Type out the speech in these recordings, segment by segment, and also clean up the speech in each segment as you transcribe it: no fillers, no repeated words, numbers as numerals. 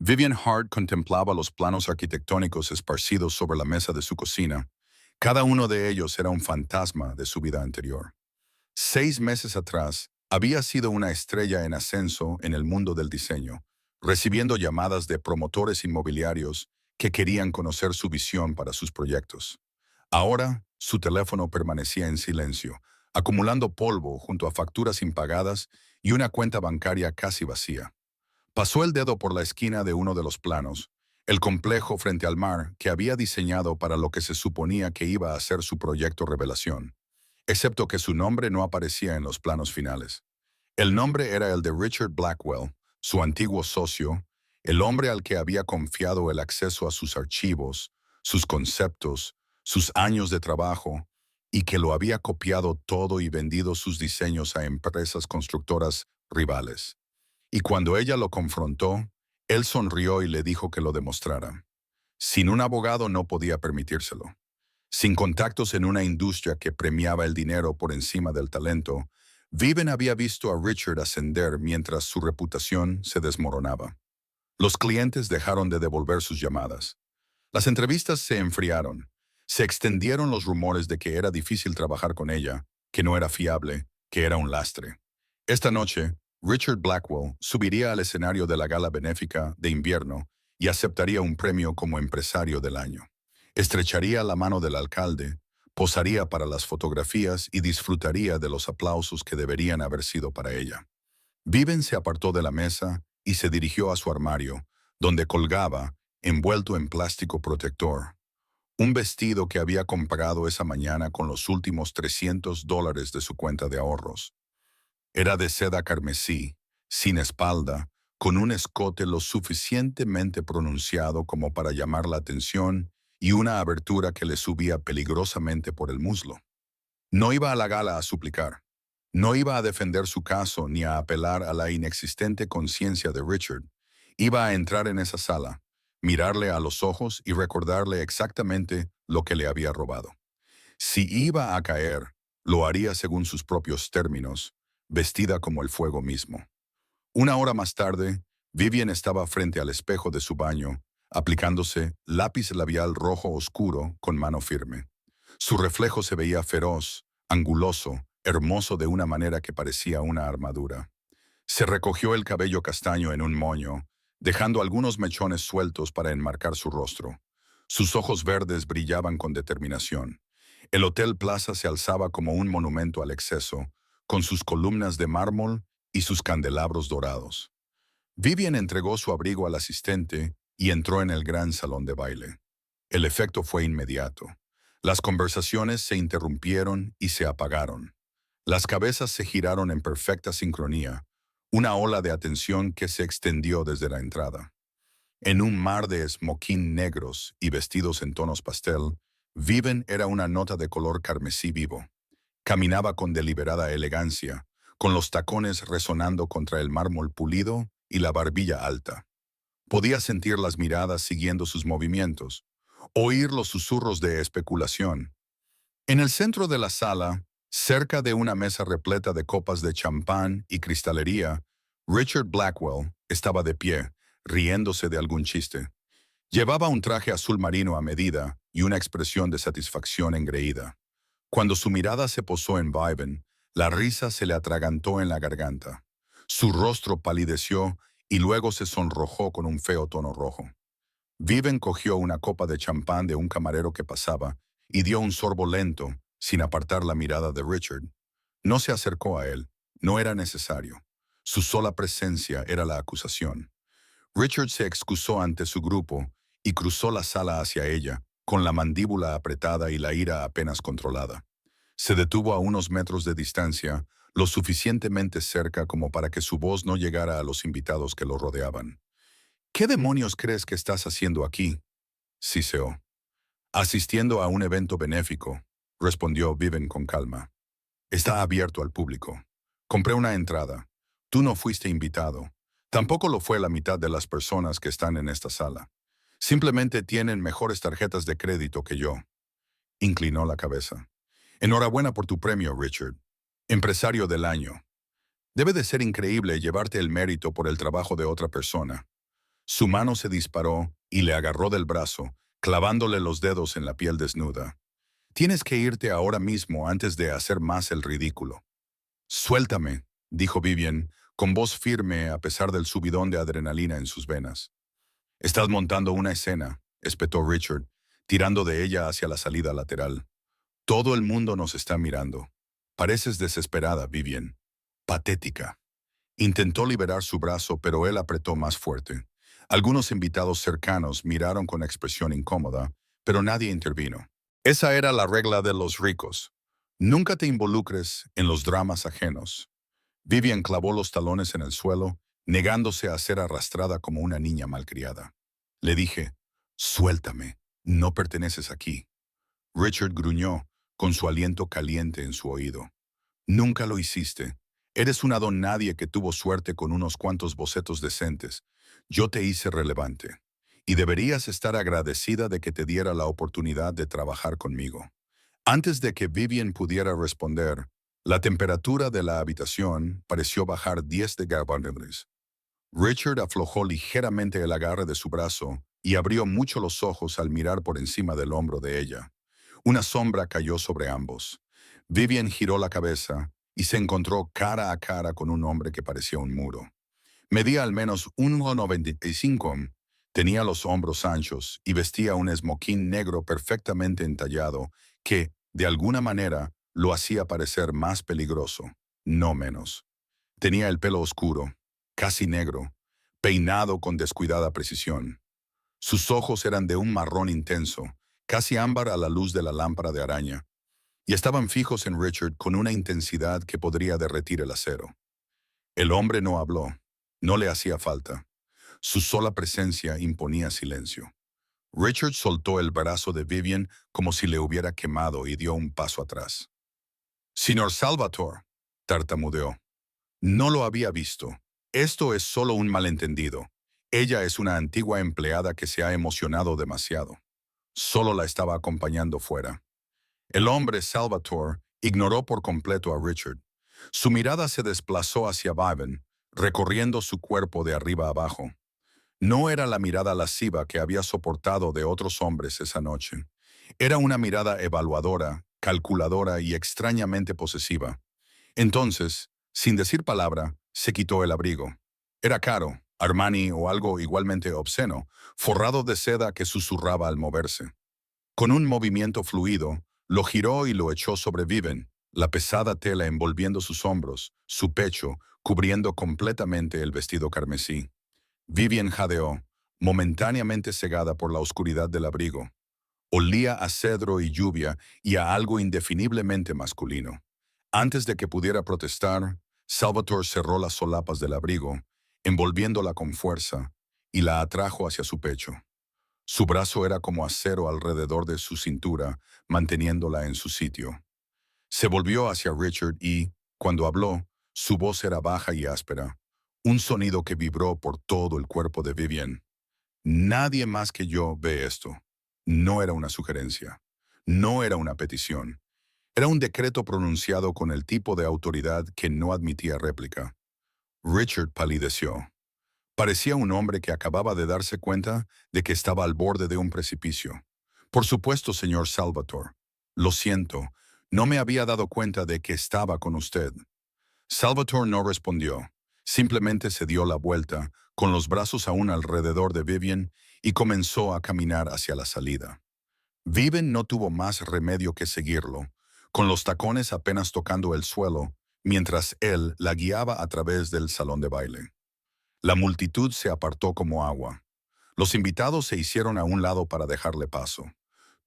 Vivian Hart contemplaba los planos arquitectónicos esparcidos sobre la mesa de su cocina. Cada uno de ellos era un fantasma de su vida anterior. 6 meses atrás, había sido una estrella en ascenso en el mundo del diseño, recibiendo llamadas de promotores inmobiliarios que querían conocer su visión para sus proyectos. Ahora, su teléfono permanecía en silencio, acumulando polvo junto a facturas impagadas y una cuenta bancaria casi vacía. Pasó el dedo por la esquina de uno de los planos, el complejo frente al mar que había diseñado para lo que se suponía que iba a ser su proyecto revelación, excepto que su nombre no aparecía en los planos finales. El nombre era el de Richard Blackwell, su antiguo socio, el hombre al que había confiado el acceso a sus archivos, sus conceptos, sus años de trabajo, y que lo había copiado todo y vendido sus diseños a empresas constructoras rivales. Y cuando ella lo confrontó, él sonrió y le dijo que lo demostrara. Sin un abogado no podía permitírselo. Sin contactos en una industria que premiaba el dinero por encima del talento, Viven había visto a Richard ascender mientras su reputación se desmoronaba. Los clientes dejaron de devolver sus llamadas. Las entrevistas se enfriaron. Se extendieron los rumores de que era difícil trabajar con ella, que no era fiable, que era un lastre. Esta noche, Richard Blackwell subiría al escenario de la gala benéfica de invierno y aceptaría un premio como empresario del año. Estrecharía la mano del alcalde, posaría para las fotografías y disfrutaría de los aplausos que deberían haber sido para ella. Viven se apartó de la mesa y se dirigió a su armario, donde colgaba, envuelto en plástico protector, un vestido que había comprado esa mañana con los últimos $300 de su cuenta de ahorros. Era de seda carmesí, sin espalda, con un escote lo suficientemente pronunciado como para llamar la atención y una abertura que le subía peligrosamente por el muslo. No iba a la gala a suplicar. No iba a defender su caso ni a apelar a la inexistente conciencia de Richard. Iba a entrar en esa sala, mirarle a los ojos y recordarle exactamente lo que le había robado. Si iba a caer, lo haría según sus propios términos, vestida como el fuego mismo. Una hora más tarde, Vivian estaba frente al espejo de su baño, aplicándose lápiz labial rojo oscuro con mano firme. Su reflejo se veía feroz, anguloso, hermoso de una manera que parecía una armadura. Se recogió el cabello castaño en un moño, dejando algunos mechones sueltos para enmarcar su rostro. Sus ojos verdes brillaban con determinación. El Hotel Plaza se alzaba como un monumento al exceso, con sus columnas de mármol y sus candelabros dorados. Vivian entregó su abrigo al asistente y entró en el gran salón de baile. El efecto fue inmediato. Las conversaciones se interrumpieron y se apagaron. Las cabezas se giraron en perfecta sincronía, una ola de atención que se extendió desde la entrada. En un mar de esmoquín negros y vestidos en tonos pastel, Viven era una nota de color carmesí vivo. Caminaba con deliberada elegancia, con los tacones resonando contra el mármol pulido y la barbilla alta. Podía sentir las miradas siguiendo sus movimientos, oír los susurros de especulación. En el centro de la sala, cerca de una mesa repleta de copas de champán y cristalería, Richard Blackwell estaba de pie, riéndose de algún chiste. Llevaba un traje azul marino a medida y una expresión de satisfacción engreída. Cuando su mirada se posó en Viven, la risa se le atragantó en la garganta. Su rostro palideció y luego se sonrojó con un feo tono rojo. Viven cogió una copa de champán de un camarero que pasaba y dio un sorbo lento, sin apartar la mirada de Richard. No se acercó a él, no era necesario. Su sola presencia era la acusación. Richard se excusó ante su grupo y cruzó la sala hacia ella, con la mandíbula apretada y la ira apenas controlada. Se detuvo a unos metros de distancia, lo suficientemente cerca como para que su voz no llegara a los invitados que lo rodeaban. ¿Qué demonios crees que estás haciendo aquí?, siseó. Asistiendo a un evento benéfico, respondió Viven con calma. Está abierto al público. Compré una entrada. Tú no fuiste invitado. Tampoco lo fue la mitad de las personas que están en esta sala. Simplemente tienen mejores tarjetas de crédito que yo. Inclinó la cabeza. Enhorabuena por tu premio, Richard. Empresario del año. Debe de ser increíble llevarte el mérito por el trabajo de otra persona. Su mano se disparó y le agarró del brazo, clavándole los dedos en la piel desnuda. Tienes que irte ahora mismo antes de hacer más el ridículo. Suéltame, dijo Vivian, con voz firme a pesar del subidón de adrenalina en sus venas. Estás montando una escena, espetó Richard, tirando de ella hacia la salida lateral. Todo el mundo nos está mirando. Pareces desesperada, Vivian. Patética. Intentó liberar su brazo, pero él apretó más fuerte. Algunos invitados cercanos miraron con expresión incómoda, pero nadie intervino. Esa era la regla de los ricos. Nunca te involucres en los dramas ajenos. Vivian clavó los talones en el suelo, negándose a ser arrastrada como una niña malcriada. Le dije, suéltame, no perteneces aquí. Richard gruñó, con su aliento caliente en su oído. Nunca lo hiciste. Eres una don nadie que tuvo suerte con unos cuantos bocetos decentes. Yo te hice relevante. Y deberías estar agradecida de que te diera la oportunidad de trabajar conmigo. Antes de que Vivian pudiera responder, la temperatura de la habitación pareció bajar 10 de grados. Richard aflojó ligeramente el agarre de su brazo y abrió mucho los ojos al mirar por encima del hombro de ella. Una sombra cayó sobre ambos. Vivian giró la cabeza y se encontró cara a cara con un hombre que parecía un muro. Medía al menos 1,95, tenía los hombros anchos y vestía un esmoquín negro perfectamente entallado que, de alguna manera, lo hacía parecer más peligroso, no menos. Tenía el pelo oscuro, casi negro, peinado con descuidada precisión. Sus ojos eran de un marrón intenso, casi ámbar a la luz de la lámpara de araña, y estaban fijos en Richard con una intensidad que podría derretir el acero. El hombre no habló, no le hacía falta. Su sola presencia imponía silencio. Richard soltó el brazo de Vivian como si le hubiera quemado y dio un paso atrás. «Señor Salvatore», tartamudeó. No lo había visto. Esto es solo un malentendido. Ella es una antigua empleada que se ha emocionado demasiado. Solo la estaba acompañando fuera. El hombre, Salvatore, ignoró por completo a Richard. Su mirada se desplazó hacia Vivian, recorriendo su cuerpo de arriba abajo. No era la mirada lasciva que había soportado de otros hombres esa noche. Era una mirada evaluadora, calculadora y extrañamente posesiva. Entonces, sin decir palabra, se quitó el abrigo. Era caro, Armani o algo igualmente obsceno, forrado de seda que susurraba al moverse. Con un movimiento fluido, lo giró y lo echó sobre Vivian, la pesada tela envolviendo sus hombros, su pecho, cubriendo completamente el vestido carmesí. Vivian jadeó, momentáneamente cegada por la oscuridad del abrigo. Olía a cedro y lluvia y a algo indefiniblemente masculino. Antes de que pudiera protestar, Salvatore cerró las solapas del abrigo, envolviéndola con fuerza, y la atrajo hacia su pecho. Su brazo era como acero alrededor de su cintura, manteniéndola en su sitio. Se volvió hacia Richard y, cuando habló, su voz era baja y áspera, un sonido que vibró por todo el cuerpo de Vivian. Nadie más que yo ve esto. No era una sugerencia. No era una petición. Era un decreto pronunciado con el tipo de autoridad que no admitía réplica. Richard palideció. Parecía un hombre que acababa de darse cuenta de que estaba al borde de un precipicio. Por supuesto, señor Salvatore. Lo siento, no me había dado cuenta de que estaba con usted. Salvatore no respondió. Simplemente se dio la vuelta, con los brazos aún alrededor de Vivian, y comenzó a caminar hacia la salida. Vivian no tuvo más remedio que seguirlo, con los tacones apenas tocando el suelo, mientras él la guiaba a través del salón de baile. La multitud se apartó como agua. Los invitados se hicieron a un lado para dejarle paso.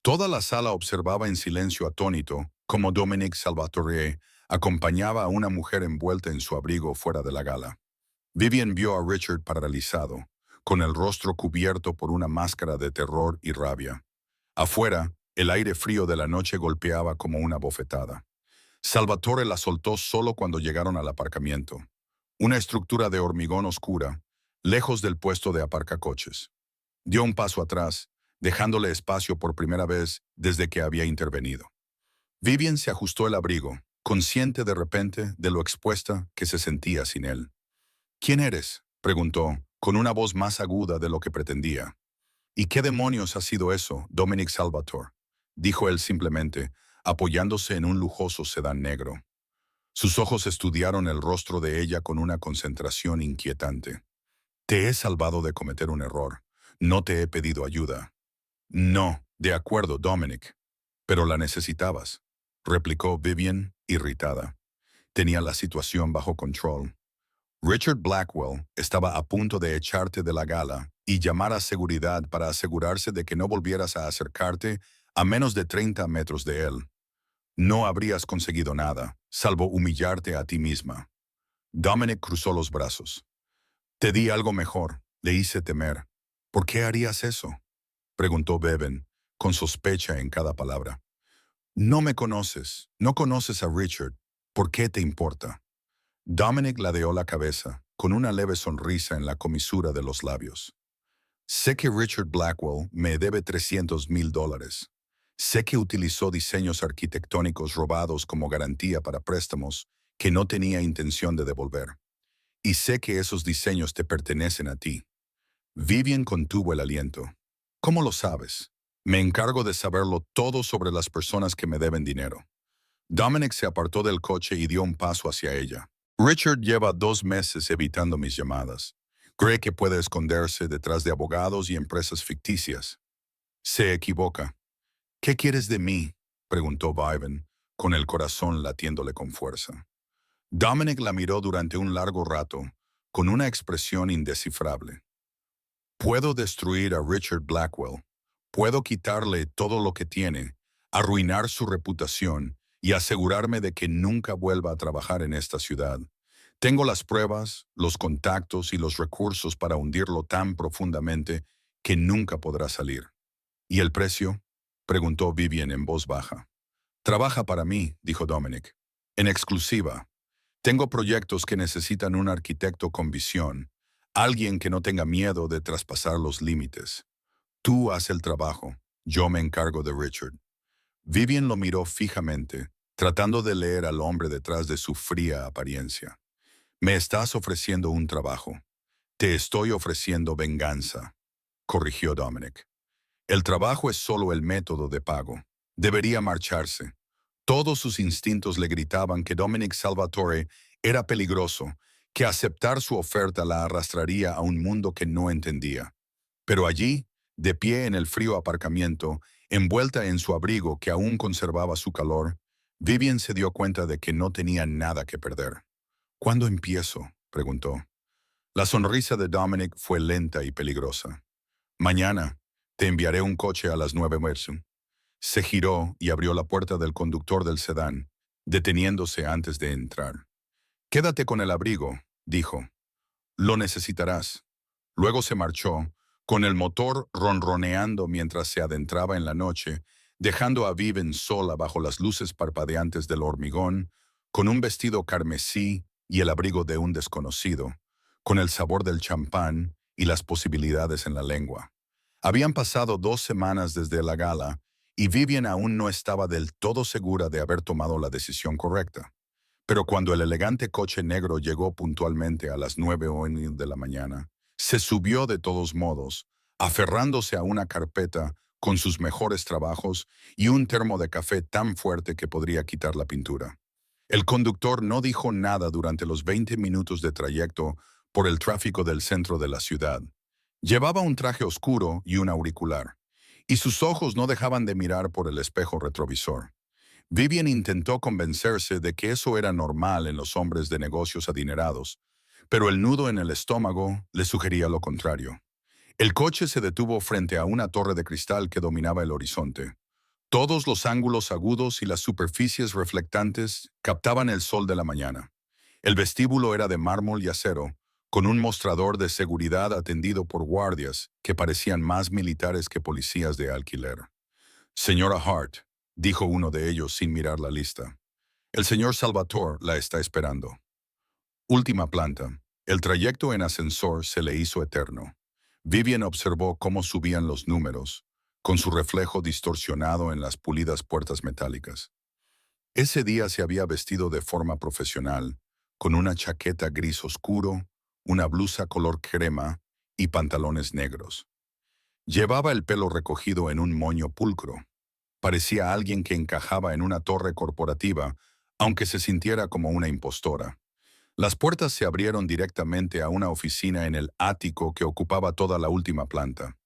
Toda la sala observaba en silencio atónito como Dominique Salvatore acompañaba a una mujer envuelta en su abrigo fuera de la gala. Vivian vio a Richard paralizado, con el rostro cubierto por una máscara de terror y rabia. Afuera, el aire frío de la noche golpeaba como una bofetada. Salvatore la soltó solo cuando llegaron al aparcamiento. Una estructura de hormigón oscura, lejos del puesto de aparcacoches. Dio un paso atrás, dejándole espacio por primera vez desde que había intervenido. Vivian se ajustó el abrigo, consciente de repente de lo expuesta que se sentía sin él. «¿Quién eres?», preguntó, con una voz más aguda de lo que pretendía. ¿Y qué demonios ha sido eso, Dominic Salvatore?, dijo él simplemente, apoyándose en un lujoso sedán negro. Sus ojos estudiaron el rostro de ella con una concentración inquietante. Te he salvado de cometer un error. No te he pedido ayuda. No, de acuerdo, Dominic. Pero la necesitabas, replicó Vivian, irritada. Tenía la situación bajo control. Richard Blackwell estaba a punto de echarte de la gala y llamar a seguridad para asegurarse de que no volvieras a acercarte a menos de 30 metros de él. No habrías conseguido nada, salvo humillarte a ti misma. Dominic cruzó los brazos. Te di algo mejor, le hice temer. ¿Por qué harías eso?, preguntó Bevan, con sospecha en cada palabra. No me conoces, no conoces a Richard. ¿Por qué te importa? Dominic ladeó la cabeza, con una leve sonrisa en la comisura de los labios. Sé que Richard Blackwell me debe $300,000. Sé que utilizó diseños arquitectónicos robados como garantía para préstamos que no tenía intención de devolver. Y sé que esos diseños te pertenecen a ti. Vivian contuvo el aliento. ¿Cómo lo sabes? Me encargo de saberlo todo sobre las personas que me deben dinero. Dominic se apartó del coche y dio un paso hacia ella. Richard lleva 2 meses evitando mis llamadas. Cree que puede esconderse detrás de abogados y empresas ficticias. Se equivoca. ¿Qué quieres de mí?, preguntó Vivian, con el corazón latiéndole con fuerza. Dominic la miró durante un largo rato, con una expresión indescifrable. Puedo destruir a Richard Blackwell. Puedo quitarle todo lo que tiene, arruinar su reputación y asegurarme de que nunca vuelva a trabajar en esta ciudad. Tengo las pruebas, los contactos y los recursos para hundirlo tan profundamente que nunca podrá salir. ¿Y el precio?, preguntó Vivian en voz baja. Trabaja para mí, dijo Dominic. En exclusiva. Tengo proyectos que necesitan un arquitecto con visión, alguien que no tenga miedo de traspasar los límites. Tú haz el trabajo, yo me encargo de Richard. Vivian lo miró fijamente, tratando de leer al hombre detrás de su fría apariencia. Me estás ofreciendo un trabajo. Te estoy ofreciendo venganza, corrigió Dominic. El trabajo es solo el método de pago. Debería marcharse. Todos sus instintos le gritaban que Dominic Salvatore era peligroso, que aceptar su oferta la arrastraría a un mundo que no entendía. Pero allí, de pie en el frío aparcamiento, envuelta en su abrigo que aún conservaba su calor, Vivian se dio cuenta de que no tenía nada que perder. ¿Cuándo empiezo?, preguntó. La sonrisa de Dominic fue lenta y peligrosa. Mañana, te enviaré un coche a las 9:00. Se giró y abrió la puerta del conductor del sedán, deteniéndose antes de entrar. Quédate con el abrigo, dijo. Lo necesitarás. Luego se marchó, con el motor ronroneando mientras se adentraba en la noche, dejando a Vivian sola bajo las luces parpadeantes del hormigón, con un vestido carmesí y el abrigo de un desconocido, con el sabor del champán y las posibilidades en la lengua. Habían pasado 2 semanas desde la gala y Vivian aún no estaba del todo segura de haber tomado la decisión correcta. Pero cuando el elegante coche negro llegó puntualmente a las 9:00 de la mañana, se subió de todos modos, aferrándose a una carpeta con sus mejores trabajos y un termo de café tan fuerte que podría quitar la pintura. El conductor no dijo nada durante los 20 minutos de trayecto por el tráfico del centro de la ciudad. Llevaba un traje oscuro y un auricular, y sus ojos no dejaban de mirar por el espejo retrovisor. Vivian intentó convencerse de que eso era normal en los hombres de negocios adinerados, pero el nudo en el estómago le sugería lo contrario. El coche se detuvo frente a una torre de cristal que dominaba el horizonte. Todos los ángulos agudos y las superficies reflectantes captaban el sol de la mañana. El vestíbulo era de mármol y acero, con un mostrador de seguridad atendido por guardias que parecían más militares que policías de alquiler. Señora Hart, dijo uno de ellos sin mirar la lista. El señor Salvatore la está esperando. Última planta. El trayecto en ascensor se le hizo eterno. Vivian observó cómo subían los números, con su reflejo distorsionado en las pulidas puertas metálicas. Ese día se había vestido de forma profesional, con una chaqueta gris oscuro, una blusa color crema y pantalones negros. Llevaba el pelo recogido en un moño pulcro. Parecía alguien que encajaba en una torre corporativa, aunque se sintiera como una impostora. Las puertas se abrieron directamente a una oficina en el ático que ocupaba toda la última planta.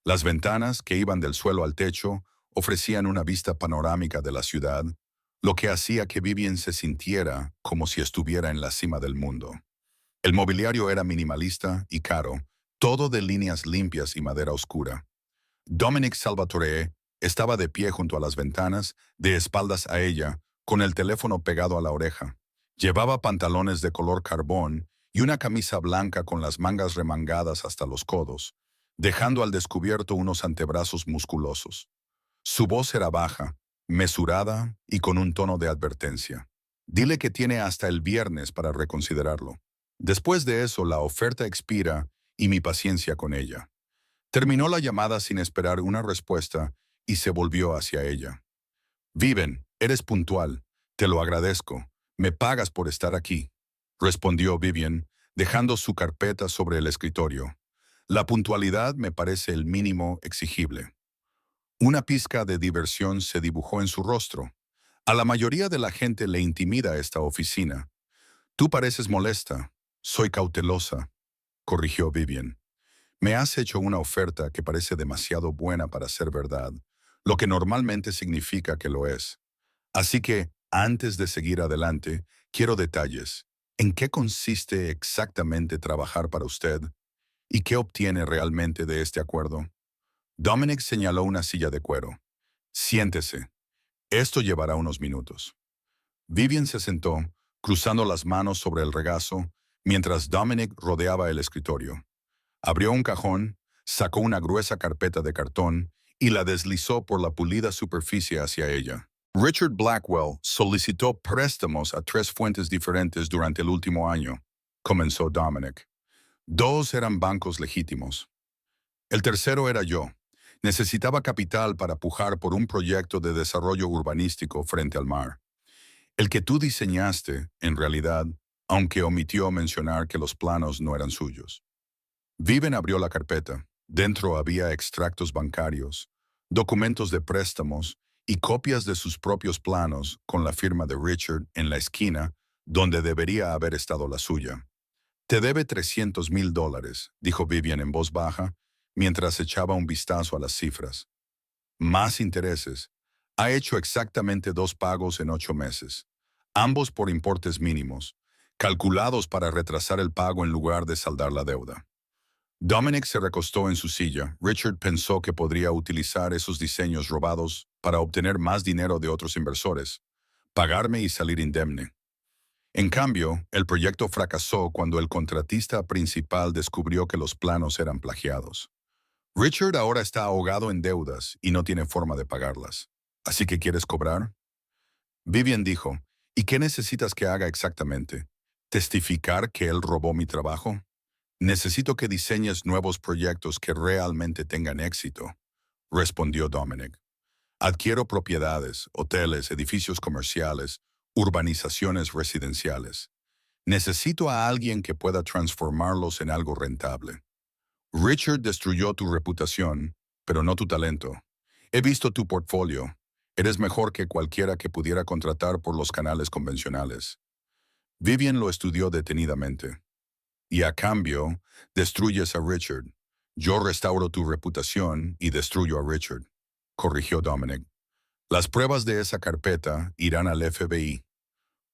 Las ventanas, que iban del suelo al techo, ofrecían una vista panorámica de la ciudad, lo que hacía que Vivian se sintiera como si estuviera en la cima del mundo. El mobiliario era minimalista y caro, todo de líneas limpias y madera oscura. Dominic Salvatore estaba de pie junto a las ventanas, de espaldas a ella, con el teléfono pegado a la oreja. Llevaba pantalones de color carbón y una camisa blanca con las mangas remangadas hasta los codos, dejando al descubierto unos antebrazos musculosos. Su voz era baja, mesurada y con un tono de advertencia. Dile que tiene hasta el viernes para reconsiderarlo. Después de eso, la oferta expira y mi paciencia con ella. Terminó la llamada sin esperar una respuesta y se volvió hacia ella. Viven, eres puntual. Te lo agradezco. Me pagas por estar aquí, respondió Vivian, dejando su carpeta sobre el escritorio. La puntualidad me parece el mínimo exigible. Una pizca de diversión se dibujó en su rostro. A la mayoría de la gente le intimida esta oficina. Tú pareces molesta. Soy cautelosa, corrigió Vivian. Me has hecho una oferta que parece demasiado buena para ser verdad, lo que normalmente significa que lo es. Así que, antes de seguir adelante, quiero detalles. ¿En qué consiste exactamente trabajar para usted? ¿Y qué obtiene realmente de este acuerdo? Dominic señaló una silla de cuero. Siéntese. Esto llevará unos minutos. Vivian se sentó, cruzando las manos sobre el regazo, mientras Dominic rodeaba el escritorio. Abrió un cajón, sacó una gruesa carpeta de cartón y la deslizó por la pulida superficie hacia ella. Richard Blackwell solicitó préstamos a 3 fuentes diferentes durante el último año, comenzó Dominic. 2 eran bancos legítimos. El tercero era yo. Necesitaba capital para pujar por un proyecto de desarrollo urbanístico frente al mar. El que tú diseñaste, en realidad, aunque omitió mencionar que los planos no eran suyos. Viven abrió la carpeta. Dentro había extractos bancarios, documentos de préstamos y copias de sus propios planos con la firma de Richard en la esquina donde debería haber estado la suya. Te debe $300,000, dijo Vivian en voz baja, mientras echaba un vistazo a las cifras. Más intereses. Ha hecho exactamente 2 pagos en 8 meses, ambos por importes mínimos, calculados para retrasar el pago en lugar de saldar la deuda. Dominic se recostó en su silla. Richard pensó que podría utilizar esos diseños robados para obtener más dinero de otros inversores, pagarme y salir indemne. En cambio, el proyecto fracasó cuando el contratista principal descubrió que los planos eran plagiados. Richard ahora está ahogado en deudas y no tiene forma de pagarlas. ¿Así que quieres cobrar? Vivian dijo, ¿y qué necesitas que haga exactamente? ¿Testificar que él robó mi trabajo? Necesito que diseñes nuevos proyectos que realmente tengan éxito, respondió Dominic. Adquiero propiedades, hoteles, edificios comerciales, urbanizaciones residenciales. Necesito a alguien que pueda transformarlos en algo rentable. Richard destruyó tu reputación, pero no tu talento. He visto tu portfolio. Eres mejor que cualquiera que pudiera contratar por los canales convencionales. Vivian lo estudió detenidamente. Y a cambio, destruyes a Richard. Yo restauro tu reputación y destruyo a Richard, corrigió Dominic. Las pruebas de esa carpeta irán al FBI.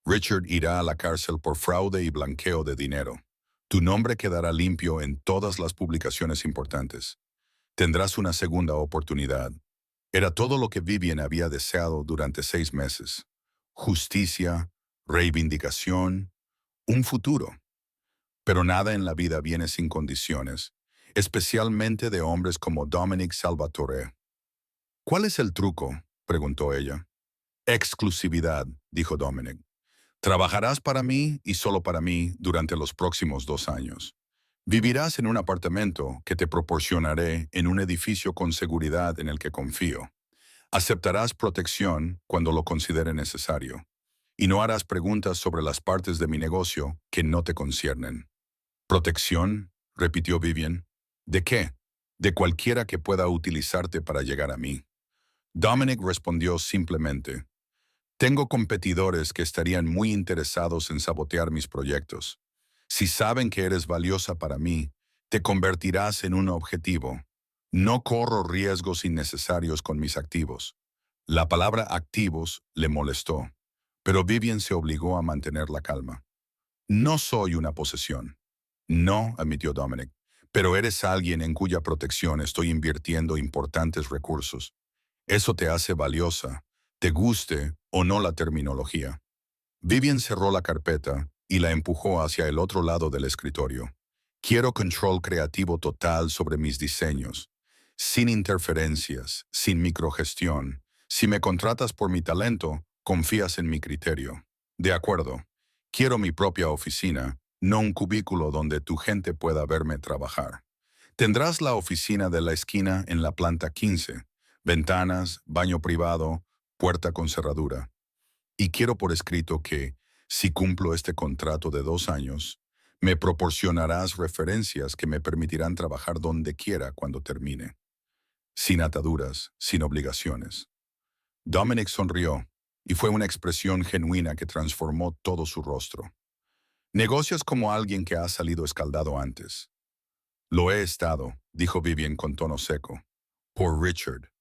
Richard irá a la cárcel por fraude y blanqueo de dinero. Tu nombre quedará limpio en todas las publicaciones importantes. Tendrás una segunda oportunidad. Era todo lo que Vivian había deseado durante 6 meses. Justicia, reivindicación, un futuro. Pero nada en la vida viene sin condiciones, especialmente de hombres como Dominic Salvatore. ¿Cuál es el truco?, preguntó ella. Exclusividad, dijo Dominic. Trabajarás para mí y solo para mí durante los próximos 2 años. Vivirás en un apartamento que te proporcionaré en un edificio con seguridad en el que confío. Aceptarás protección cuando lo considere necesario. Y no harás preguntas sobre las partes de mi negocio que no te conciernen. ¿Protección?, repitió Vivian. ¿De qué? De cualquiera que pueda utilizarte para llegar a mí. Dominic respondió simplemente, tengo competidores que estarían muy interesados en sabotear mis proyectos. Si saben que eres valiosa para mí, te convertirás en un objetivo. No corro riesgos innecesarios con mis activos. La palabra activos le molestó, pero Vivian se obligó a mantener la calma. No soy una posesión. No, admitió Dominic, pero eres alguien en cuya protección estoy invirtiendo importantes recursos. Eso te hace valiosa, te guste o no la terminología. Vivian cerró la carpeta y la empujó hacia el otro lado del escritorio. Quiero control creativo total sobre mis diseños, sin interferencias, sin microgestión. Si me contratas por mi talento, confías en mi criterio. De acuerdo. Quiero mi propia oficina, no un cubículo donde tu gente pueda verme trabajar. Tendrás la oficina de la esquina en la planta 15, ventanas, baño privado, puerta con cerradura. Y quiero por escrito que, si cumplo este contrato de 2 años, me proporcionarás referencias que me permitirán trabajar donde quiera cuando termine, sin ataduras, sin obligaciones. Dominic sonrió, y fue una expresión genuina que transformó todo su rostro. Negocias como alguien que ha salido escaldado antes. Lo he estado, dijo Vivian con tono seco. Por Richard.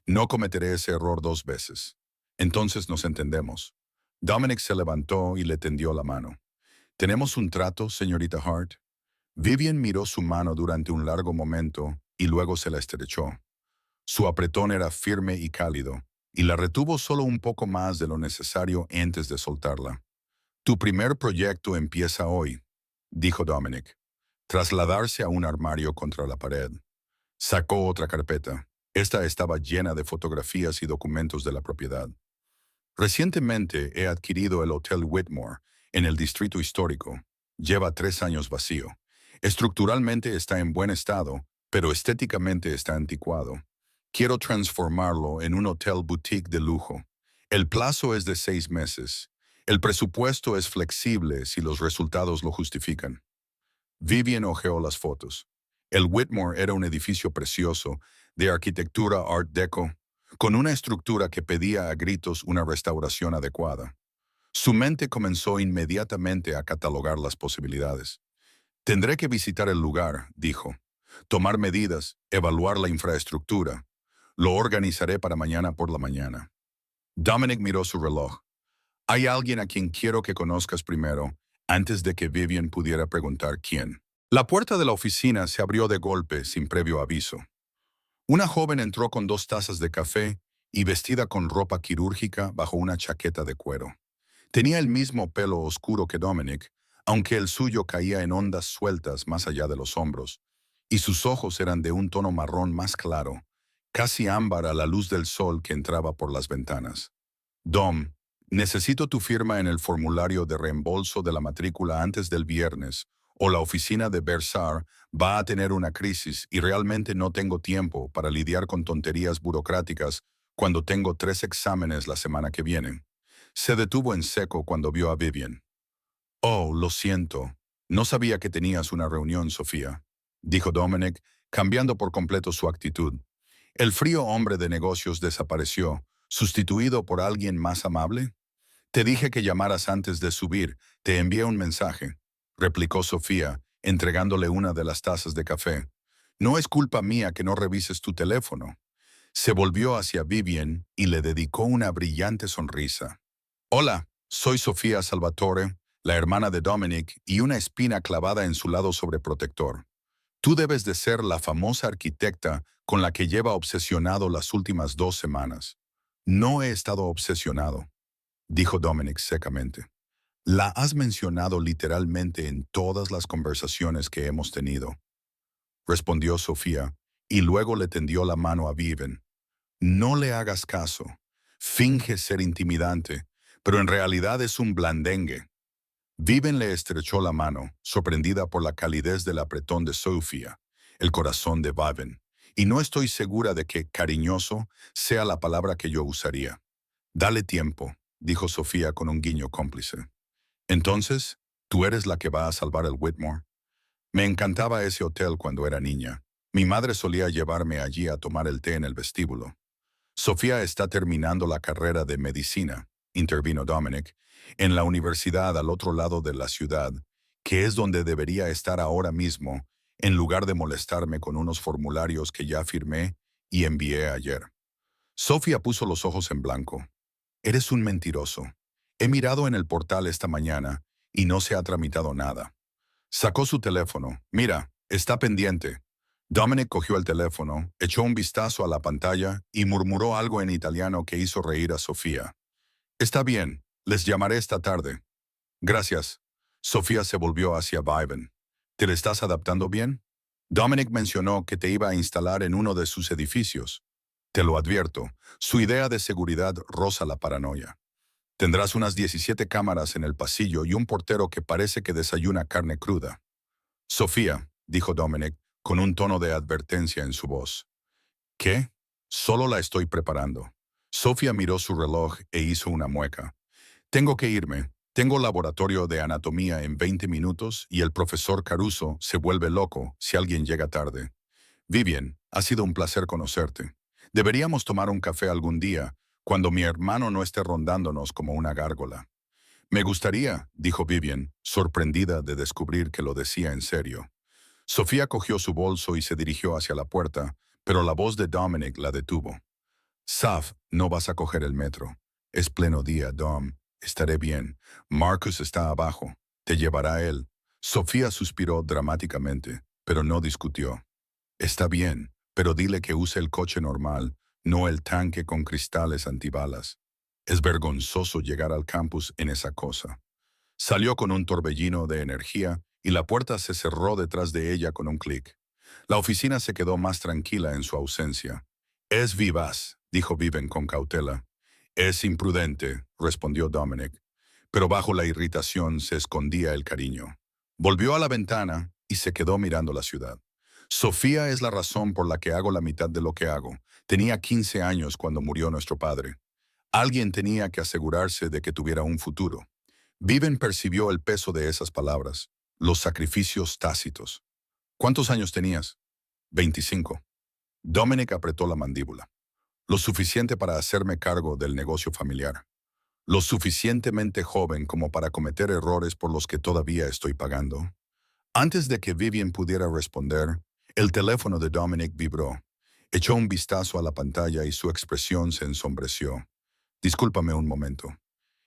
No cometeré ese error 2 veces. Entonces nos entendemos. Dominic se levantó y le tendió la mano. ¿Tenemos un trato, señorita Hart? Vivian miró su mano durante un largo momento y luego se la estrechó. Su apretón era firme y cálido, y la retuvo solo un poco más de lo necesario antes de soltarla. Tu primer proyecto empieza hoy, dijo Dominic. Trasladarse a un armario contra la pared. Sacó otra carpeta. Esta estaba llena de fotografías y documentos de la propiedad. Recientemente he adquirido el Hotel Whitmore, en el distrito histórico. Lleva 3 años vacío. Estructuralmente está en buen estado, pero estéticamente está anticuado. Quiero transformarlo en un hotel boutique de lujo. El plazo es de 6 meses. El presupuesto es flexible si los resultados lo justifican. Vivian hojeó las fotos. El Whitmore era un edificio precioso, de arquitectura Art Deco, con una estructura que pedía a gritos una restauración adecuada. Su mente comenzó inmediatamente a catalogar las posibilidades. Tendré que visitar el lugar, dijo. Tomar medidas, evaluar la infraestructura. Lo organizaré para mañana por la mañana. Dominic miró su reloj. Hay alguien a quien quiero que conozcas primero, antes de que Vivian pudiera preguntar quién. La puerta de la oficina se abrió de golpe, sin previo aviso. Una joven entró con 2 tazas de café y vestida con ropa quirúrgica bajo una chaqueta de cuero. Tenía el mismo pelo oscuro que Dominic, aunque el suyo caía en ondas sueltas más allá de los hombros, y sus ojos eran de un tono marrón más claro, casi ámbar a la luz del sol que entraba por las ventanas. Dom, necesito tu firma en el formulario de reembolso de la matrícula antes del viernes, o la oficina de Bersar va a tener una crisis y realmente no tengo tiempo para lidiar con tonterías burocráticas cuando tengo 3 exámenes la semana que viene. Se detuvo en seco cuando vio a Vivian. Oh, lo siento. No sabía que tenías una reunión, Sofía, dijo Dominic, cambiando por completo su actitud. El frío hombre de negocios desapareció, sustituido por alguien más amable. Te dije que llamaras antes de subir, te envié un mensaje, replicó Sofía, entregándole una de las tazas de café. No es culpa mía que no revises tu teléfono. Se volvió hacia Vivian y le dedicó una brillante sonrisa. Hola, soy Sofía Salvatore, la hermana de Dominic, y una espina clavada en su lado sobreprotector. Tú debes de ser la famosa arquitecta con la que lleva obsesionado las últimas 2 semanas. No he estado obsesionado, dijo Dominic secamente. La has mencionado literalmente en todas las conversaciones que hemos tenido, respondió Sofía, y luego le tendió la mano a Vivian. No le hagas caso. Finge ser intimidante, pero en realidad es un blandengue. Vivian le estrechó la mano, sorprendida por la calidez del apretón de Sofía, el corazón de Vivian, y no estoy segura de que cariñoso sea la palabra que yo usaría. Dale tiempo, dijo Sofía con un guiño cómplice. Entonces, ¿tú eres la que va a salvar el Whitmore? Me encantaba ese hotel cuando era niña. Mi madre solía llevarme allí a tomar el té en el vestíbulo. Sofía está terminando la carrera de medicina, intervino Dominic, en la universidad al otro lado de la ciudad, que es donde debería estar ahora mismo, en lugar de molestarme con unos formularios que ya firmé y envié ayer. Sofía puso los ojos en blanco. Eres un mentiroso. He mirado en el portal esta mañana y no se ha tramitado nada. Sacó su teléfono. Mira, está pendiente. Dominic cogió el teléfono, echó un vistazo a la pantalla y murmuró algo en italiano que hizo reír a Sofía. Está bien, les llamaré esta tarde. Gracias. Sofía se volvió hacia Viven. ¿Te le estás adaptando bien? Dominic mencionó que te iba a instalar en uno de sus edificios. Te lo advierto, su idea de seguridad roza la paranoia. Tendrás unas 17 cámaras en el pasillo y un portero que parece que desayuna carne cruda. Sofía, dijo Dominic, con un tono de advertencia en su voz. ¿Qué? Solo la estoy preparando. Sofía miró su reloj e hizo una mueca. Tengo que irme. Tengo laboratorio de anatomía en 20 minutos y el profesor Caruso se vuelve loco si alguien llega tarde. Vivian, ha sido un placer conocerte. Deberíamos tomar un café algún día, cuando mi hermano no esté rondándonos como una gárgola. Me gustaría, dijo Vivian, sorprendida de descubrir que lo decía en serio. Sofía cogió su bolso y se dirigió hacia la puerta, pero la voz de Dominic la detuvo. Saf, no vas a coger el metro. Es pleno día, Dom. Estaré bien. Marcus está abajo. Te llevará él. Sofía suspiró dramáticamente, pero no discutió. Está bien, pero dile que use el coche normal, no el tanque con cristales antibalas. Es vergonzoso llegar al campus en esa cosa. Salió con un torbellino de energía y la puerta se cerró detrás de ella con un clic. La oficina se quedó más tranquila en su ausencia. Es vivaz, dijo Viven con cautela. Es imprudente, respondió Dominic, pero bajo la irritación se escondía el cariño. Volvió a la ventana y se quedó mirando la ciudad. Sofía es la razón por la que hago la mitad de lo que hago. Tenía 15 años cuando murió nuestro padre. Alguien tenía que asegurarse de que tuviera un futuro. Viven percibió el peso de esas palabras, los sacrificios tácitos. ¿Cuántos años tenías? 25. Dominic apretó la mandíbula. Lo suficiente para hacerme cargo del negocio familiar. Lo suficientemente joven como para cometer errores por los que todavía estoy pagando. Antes de que Vivian pudiera responder, el teléfono de Dominic vibró. Echó un vistazo a la pantalla y su expresión se ensombreció. Discúlpame un momento.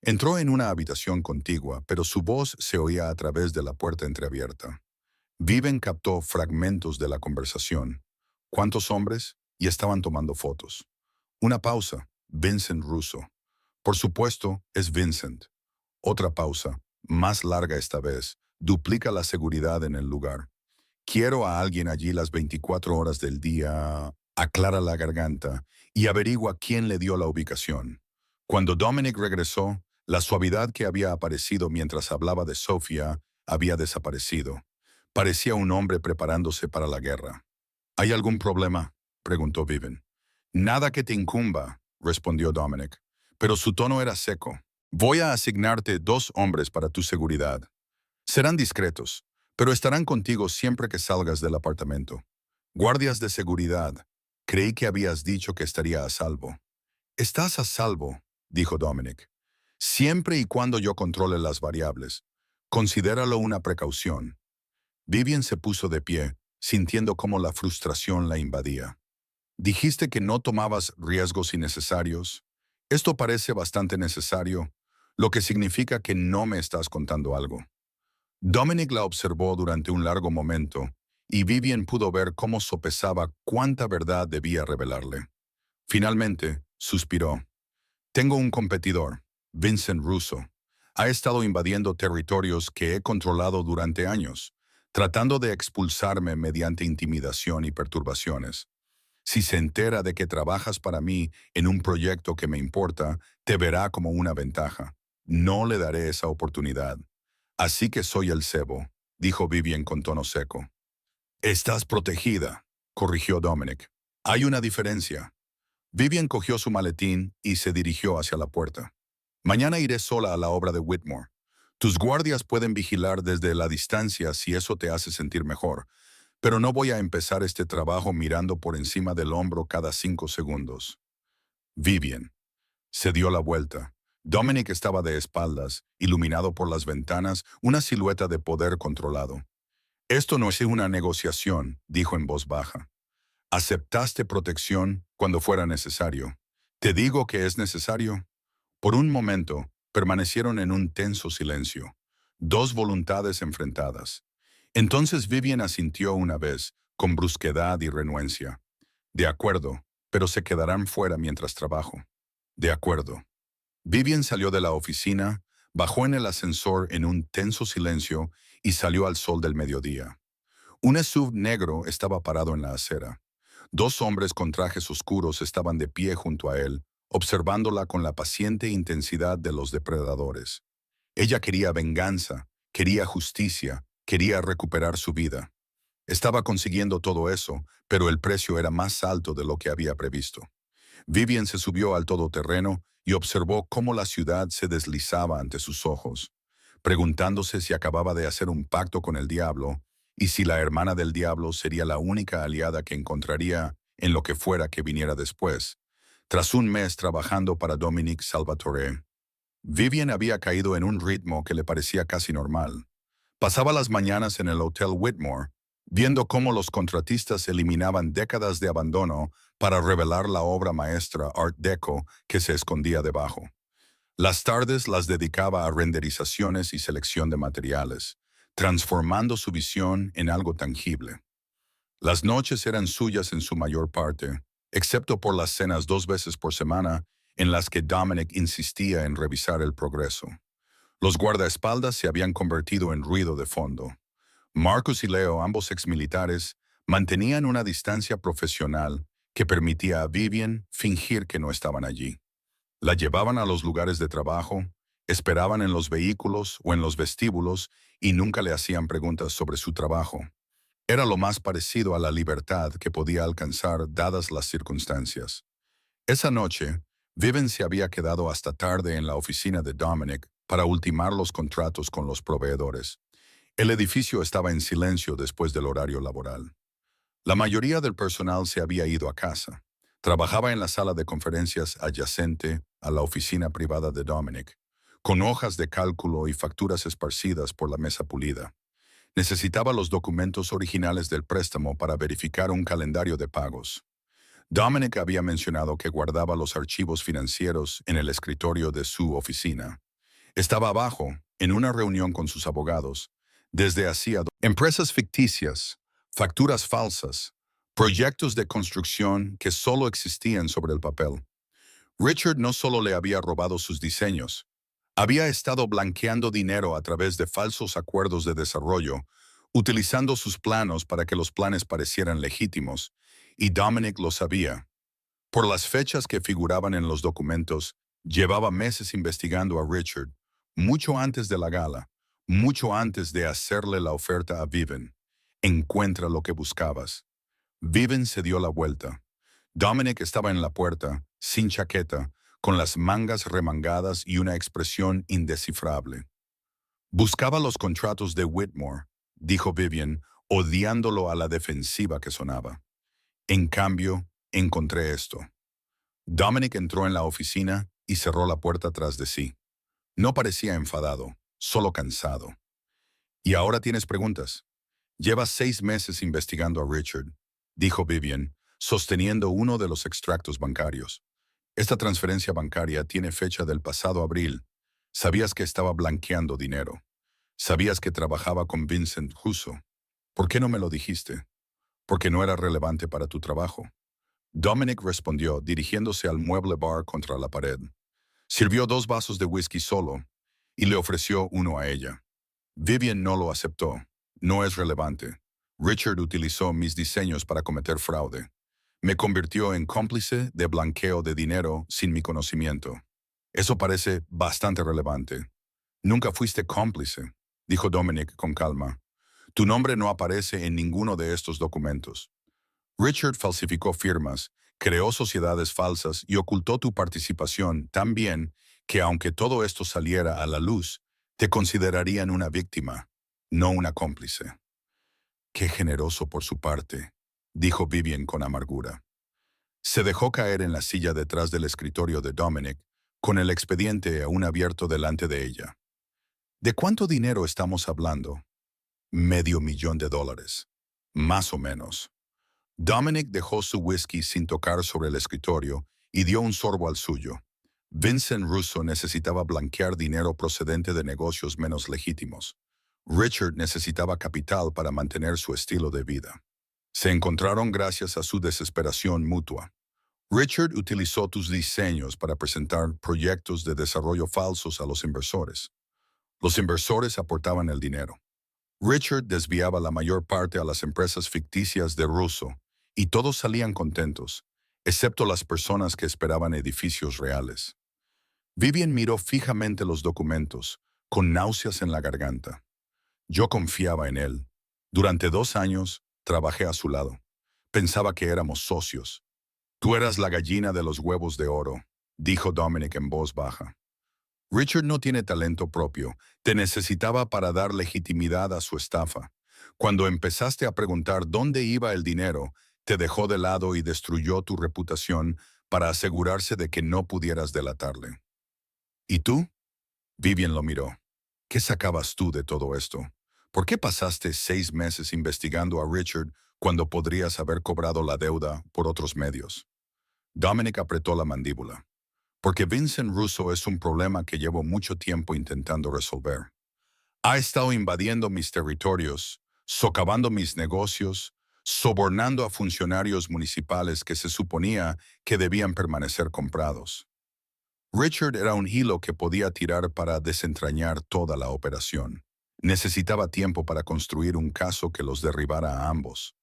Entró en una habitación contigua, pero su voz se oía a través de la puerta entreabierta. Viven captó fragmentos de la conversación. ¿Cuántos hombres? Y estaban tomando fotos. Una pausa. Vincent Russo. Por supuesto, es Vincent. Otra pausa, más larga esta vez. Duplica la seguridad en el lugar. Quiero a alguien allí las 24 horas del día. Aclara la garganta y averigua quién le dio la ubicación. Cuando Dominic regresó, la suavidad que había aparecido mientras hablaba de Sofía había desaparecido. Parecía un hombre preparándose para la guerra. ¿Hay algún problema?, preguntó Viven. Nada que te incumba, respondió Dominic, pero su tono era seco. Voy a asignarte 2 hombres para tu seguridad. Serán discretos, pero estarán contigo siempre que salgas del apartamento. Guardias de seguridad. Creí que habías dicho que estaría a salvo. Estás a salvo, dijo Dominic. Siempre y cuando yo controle las variables. Considéralo una precaución. Vivian se puso de pie, sintiendo cómo la frustración la invadía. Dijiste que no tomabas riesgos innecesarios. Esto parece bastante necesario, lo que significa que no me estás contando algo. Dominic la observó durante un largo momento, y Vivian pudo ver cómo sopesaba cuánta verdad debía revelarle. Finalmente, suspiró. Tengo un competidor, Vincent Russo. Ha estado invadiendo territorios que he controlado durante años, tratando de expulsarme mediante intimidación y perturbaciones. Si se entera de que trabajas para mí en un proyecto que me importa, te verá como una ventaja. No le daré esa oportunidad. Así que soy el cebo, dijo Vivian con tono seco. Estás protegida, corrigió Dominic. Hay una diferencia. Vivian cogió su maletín y se dirigió hacia la puerta. Mañana iré sola a la obra de Whitmore. Tus guardias pueden vigilar desde la distancia si eso te hace sentir mejor, pero no voy a empezar este trabajo mirando por encima del hombro cada 5 segundos. Vivian. Se dio la vuelta. Dominic estaba de espaldas, iluminado por las ventanas, una silueta de poder controlado. Esto no es una negociación, dijo en voz baja. Aceptaste protección cuando fuera necesario. ¿Te digo que es necesario? Por un momento, permanecieron en un tenso silencio. Dos voluntades enfrentadas. Entonces Vivian asintió una vez, con brusquedad y renuencia. De acuerdo, pero se quedarán fuera mientras trabajo. De acuerdo. Vivian salió de la oficina, bajó en el ascensor en un tenso silencio y salió al sol del mediodía. Un SUV negro estaba parado en la acera. Dos hombres con trajes oscuros estaban de pie junto a él, observándola con la paciente intensidad de los depredadores. Ella quería venganza, quería justicia, quería recuperar su vida. Estaba consiguiendo todo eso, pero el precio era más alto de lo que había previsto. Vivian se subió al todoterreno y observó cómo la ciudad se deslizaba ante sus ojos, preguntándose si acababa de hacer un pacto con el diablo y si la hermana del diablo sería la única aliada que encontraría en lo que fuera que viniera después. Tras un mes trabajando para Dominic Salvatore, Vivian había caído en un ritmo que le parecía casi normal. Pasaba las mañanas en el Hotel Whitmore, viendo cómo los contratistas eliminaban décadas de abandono para revelar la obra maestra Art Deco que se escondía debajo. Las tardes las dedicaba a renderizaciones y selección de materiales, transformando su visión en algo tangible. Las noches eran suyas en su mayor parte, excepto por las cenas 2 veces por semana en las que Dominic insistía en revisar el progreso. Los guardaespaldas se habían convertido en ruido de fondo. Marcus y Leo, ambos exmilitares, mantenían una distancia profesional que permitía a Vivian fingir que no estaban allí. La llevaban a los lugares de trabajo, esperaban en los vehículos o en los vestíbulos y nunca le hacían preguntas sobre su trabajo. Era lo más parecido a la libertad que podía alcanzar dadas las circunstancias. Esa noche, Vivian se había quedado hasta tarde en la oficina de Dominic para ultimar los contratos con los proveedores. El edificio estaba en silencio después del horario laboral. La mayoría del personal se había ido a casa. Trabajaba en la sala de conferencias adyacente a la oficina privada de Dominic, con hojas de cálculo y facturas esparcidas por la mesa pulida. Necesitaba los documentos originales del préstamo para verificar un calendario de pagos. Dominic había mencionado que guardaba los archivos financieros en el escritorio de su oficina. Estaba abajo, en una reunión con sus abogados, desde hacía empresas ficticias, facturas falsas, proyectos de construcción que solo existían sobre el papel. Richard no solo le había robado sus diseños, había estado blanqueando dinero a través de falsos acuerdos de desarrollo, utilizando sus planos para que los planes parecieran legítimos, y Dominic lo sabía. Por las fechas que figuraban en los documentos, llevaba meses investigando a Richard, mucho antes de la gala, mucho antes de hacerle la oferta a Vivian. Encuentra lo que buscabas. Vivian se dio la vuelta. Dominic estaba en la puerta, sin chaqueta, con las mangas remangadas y una expresión indescifrable. Buscaba los contratos de Whitmore, dijo Vivian, odiándolo a la defensiva que sonaba. En cambio, encontré esto. Dominic entró en la oficina y cerró la puerta tras de sí. No parecía enfadado, solo cansado. ¿Y ahora tienes preguntas? Llevas 6 meses investigando a Richard, dijo Vivian, sosteniendo uno de los extractos bancarios. Esta transferencia bancaria tiene fecha del pasado abril. Sabías que estaba blanqueando dinero. Sabías que trabajaba con Vincent Huso. ¿Por qué no me lo dijiste? Porque no era relevante para tu trabajo. Dominic respondió, dirigiéndose al mueble bar contra la pared. Sirvió 2 vasos de whisky solo y le ofreció uno a ella. Vivian no lo aceptó. No es relevante. Richard utilizó mis diseños para cometer fraude. Me convirtió en cómplice de blanqueo de dinero sin mi conocimiento. Eso parece bastante relevante. Nunca fuiste cómplice, dijo Dominic con calma. Tu nombre no aparece en ninguno de estos documentos. Richard falsificó firmas, creó sociedades falsas y ocultó tu participación tan bien que aunque todo esto saliera a la luz, te considerarían una víctima, no una cómplice. Qué generoso por su parte, dijo Vivian con amargura. Se dejó caer en la silla detrás del escritorio de Dominic, con el expediente aún abierto delante de ella. ¿De cuánto dinero estamos hablando? $500,000. Más o menos. Dominic dejó su whisky sin tocar sobre el escritorio y dio un sorbo al suyo. Vincent Russo necesitaba blanquear dinero procedente de negocios menos legítimos. Richard necesitaba capital para mantener su estilo de vida. Se encontraron gracias a su desesperación mutua. Richard utilizó tus diseños para presentar proyectos de desarrollo falsos a los inversores. Los inversores aportaban el dinero. Richard desviaba la mayor parte a las empresas ficticias de Russo, y todos salían contentos, excepto las personas que esperaban edificios reales. Vivian miró fijamente los documentos, con náuseas en la garganta. Yo confiaba en él. Durante 2 años, trabajé a su lado. Pensaba que éramos socios. Tú eras la gallina de los huevos de oro, dijo Dominic en voz baja. Richard no tiene talento propio. Te necesitaba para dar legitimidad a su estafa. Cuando empezaste a preguntar dónde iba el dinero, te dejó de lado y destruyó tu reputación para asegurarse de que no pudieras delatarle. ¿Y tú? Vivian lo miró. ¿Qué sacabas tú de todo esto? ¿Por qué pasaste 6 meses investigando a Richard cuando podrías haber cobrado la deuda por otros medios? Dominic apretó la mandíbula. Porque Vincent Russo es un problema que llevo mucho tiempo intentando resolver. Ha estado invadiendo mis territorios, socavando mis negocios, sobornando a funcionarios municipales que se suponía que debían permanecer comprados. Richard era un hilo que podía tirar para desentrañar toda la operación. Necesitaba tiempo para construir un caso que los derribara a ambos.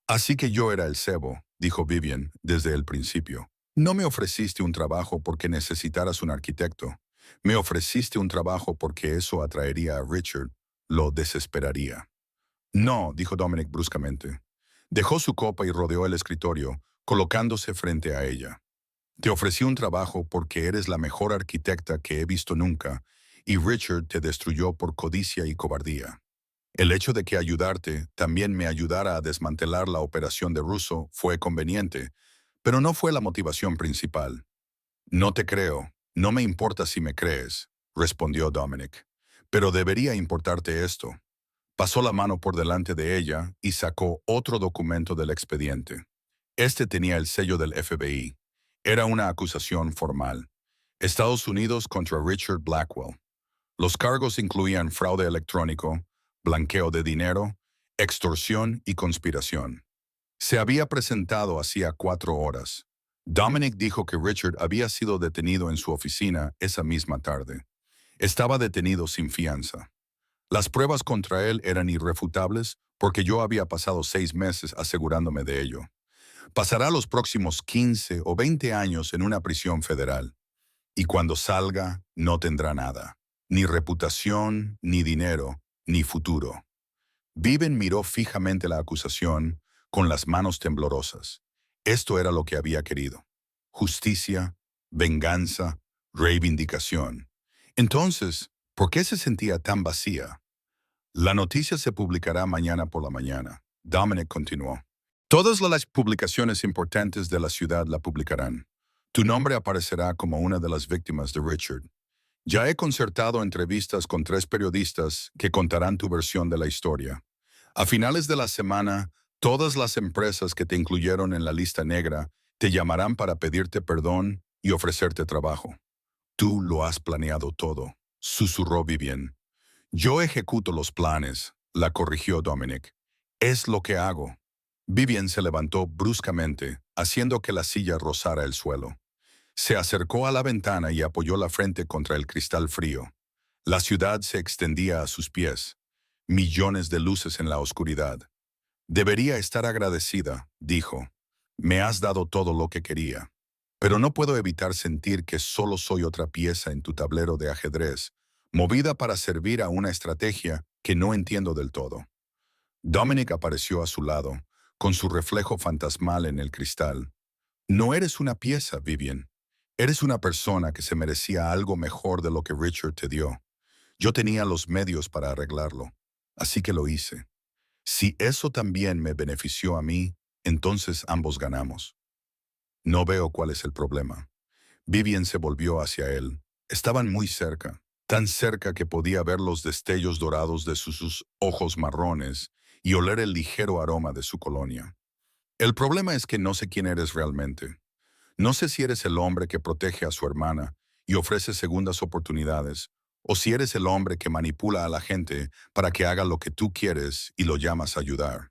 Así que yo era el cebo, dijo Vivian desde el principio. No me ofreciste un trabajo porque necesitaras un arquitecto. Me ofreciste un trabajo porque eso atraería a Richard, lo desesperaría. No, dijo Dominic bruscamente. Dejó su copa y rodeó el escritorio, colocándose frente a ella. Te ofrecí un trabajo porque eres la mejor arquitecta que he visto nunca, y Richard te destruyó por codicia y cobardía. El hecho de que ayudarte también me ayudara a desmantelar la operación de Russo fue conveniente, pero no fue la motivación principal. No te creo, no me importa si me crees, respondió Dominic. Pero debería importarte esto. Pasó la mano por delante de ella y sacó otro documento del expediente. Este tenía el sello del FBI. Era una acusación formal. Estados Unidos contra Richard Blackwell. Los cargos incluían fraude electrónico, blanqueo de dinero, extorsión y conspiración. Se había presentado hacía 4 horas. Dominic dijo que Richard había sido detenido en su oficina esa misma tarde. Estaba detenido sin fianza. Las pruebas contra él eran irrefutables porque yo había pasado 6 meses asegurándome de ello. Pasará los próximos 15 o 20 años en una prisión federal. Y cuando salga, no tendrá nada. Ni reputación, ni dinero, ni futuro. Vivian miró fijamente la acusación, con las manos temblorosas. Esto era lo que había querido. Justicia, venganza, reivindicación. Entonces, ¿por qué se sentía tan vacía? La noticia se publicará mañana por la mañana. Dominic continuó. Todas las publicaciones importantes de la ciudad la publicarán. Tu nombre aparecerá como una de las víctimas de Richard. Ya he concertado entrevistas con 3 periodistas que contarán tu versión de la historia. A finales de la semana, todas las empresas que te incluyeron en la lista negra te llamarán para pedirte perdón y ofrecerte trabajo. Tú lo has planeado todo, susurró Vivian. Yo ejecuto los planes, la corrigió Dominic. Es lo que hago. Vivian se levantó bruscamente, haciendo que la silla rozara el suelo. Se acercó a la ventana y apoyó la frente contra el cristal frío. La ciudad se extendía a sus pies. Millones de luces en la oscuridad. Debería estar agradecida, dijo. Me has dado todo lo que quería. Pero no puedo evitar sentir que solo soy otra pieza en tu tablero de ajedrez, movida para servir a una estrategia que no entiendo del todo. Dominic apareció a su lado, con su reflejo fantasmal en el cristal. No eres una pieza, Vivian. Eres una persona que se merecía algo mejor de lo que Richard te dio. Yo tenía los medios para arreglarlo, así que lo hice. Si eso también me benefició a mí, entonces ambos ganamos. No veo cuál es el problema. Vivian se volvió hacia él. Estaban muy cerca, tan cerca que podía ver los destellos dorados de sus ojos marrones y oler el ligero aroma de su colonia. El problema es que no sé quién eres realmente. No sé si eres el hombre que protege a su hermana y ofrece segundas oportunidades, o si eres el hombre que manipula a la gente para que haga lo que tú quieres y lo llamas ayudar.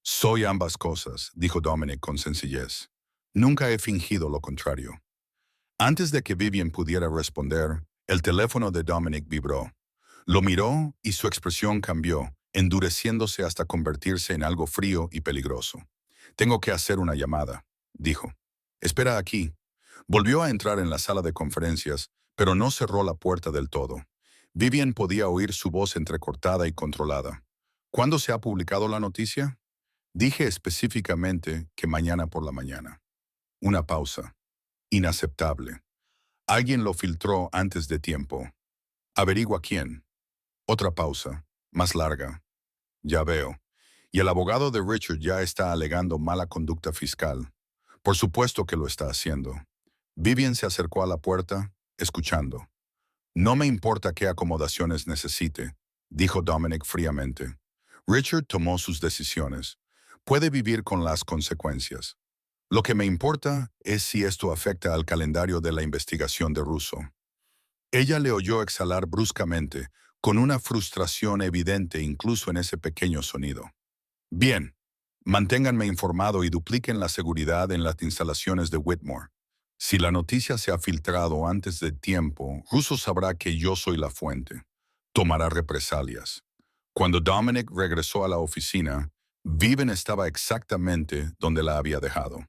Soy ambas cosas, dijo Dominic con sencillez. Nunca he fingido lo contrario. Antes de que Vivian pudiera responder, el teléfono de Dominic vibró. Lo miró y su expresión cambió, endureciéndose hasta convertirse en algo frío y peligroso. Tengo que hacer una llamada, dijo. Espera aquí. Volvió a entrar en la sala de conferencias, pero no cerró la puerta del todo. Vivian podía oír su voz entrecortada y controlada. ¿Cuándo se ha publicado la noticia? Dije específicamente que mañana por la mañana. Una pausa. Inaceptable. Alguien lo filtró antes de tiempo. Averigua quién. Otra pausa. Más larga. Ya veo. Y el abogado de Richard ya está alegando mala conducta fiscal. Por supuesto que lo está haciendo. Vivian se acercó a la puerta, escuchando. No me importa qué acomodaciones necesite, dijo Dominic fríamente. Richard tomó sus decisiones. Puede vivir con las consecuencias. Lo que me importa es si esto afecta al calendario de la investigación de Russo. Ella le oyó exhalar bruscamente, con una frustración evidente incluso en ese pequeño sonido. Bien, manténganme informado y dupliquen la seguridad en las instalaciones de Whitmore. Si la noticia se ha filtrado antes de tiempo, Russo sabrá que yo soy la fuente. Tomará represalias. Cuando Dominic regresó a la oficina, Vivian estaba exactamente donde la había dejado.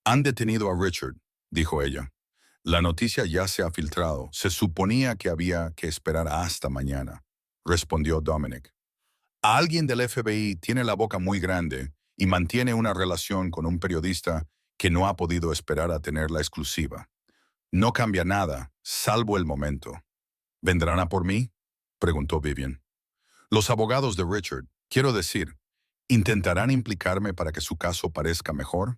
Han detenido a Richard, dijo ella. La noticia ya se ha filtrado. Se suponía que había que esperar hasta mañana, respondió Dominic. Alguien del FBI tiene la boca muy grande y mantiene una relación con un periodista que no ha podido esperar a tener la exclusiva. No cambia nada, salvo el momento. ¿Vendrán a por mí? Preguntó Vivian. Los abogados de Richard, quiero decir, ¿intentarán implicarme para que su caso parezca mejor?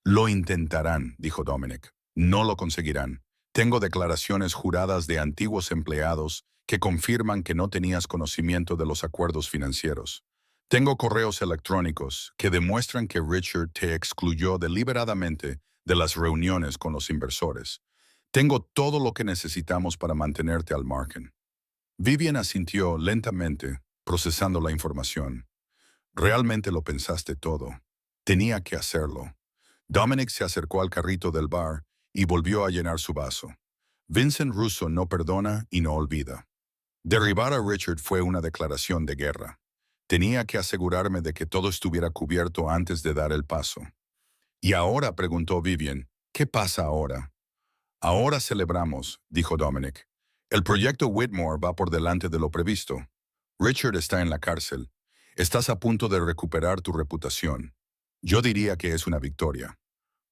Lo intentarán, dijo Dominic. No lo conseguirán. Tengo declaraciones juradas de antiguos empleados que confirman que no tenías conocimiento de los acuerdos financieros. Tengo correos electrónicos que demuestran que Richard te excluyó deliberadamente de las reuniones con los inversores. Tengo todo lo que necesitamos para mantenerte al margen. Vivian asintió lentamente, procesando la información. Realmente lo pensaste todo. Tenía que hacerlo. Dominic se acercó al carrito del bar y volvió a llenar su vaso. Vincent Russo no perdona y no olvida. Derribar a Richard fue una declaración de guerra. Tenía que asegurarme de que todo estuviera cubierto antes de dar el paso. ¿Y ahora? Preguntó Vivian. ¿Qué pasa ahora? Ahora celebramos, dijo Dominic. El proyecto Whitmore va por delante de lo previsto. Richard está en la cárcel. Estás a punto de recuperar tu reputación. Yo diría que es una victoria.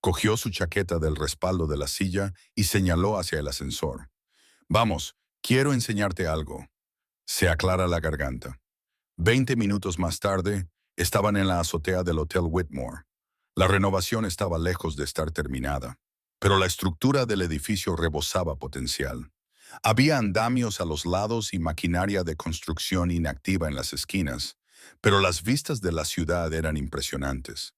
Cogió su chaqueta del respaldo de la silla y señaló hacia el ascensor. Vamos, quiero enseñarte algo. Se aclara la garganta. 20 minutos más tarde, estaban en la azotea del Hotel Whitmore. La renovación estaba lejos de estar terminada, pero la estructura del edificio rebosaba potencial. Había andamios a los lados y maquinaria de construcción inactiva en las esquinas, pero las vistas de la ciudad eran impresionantes.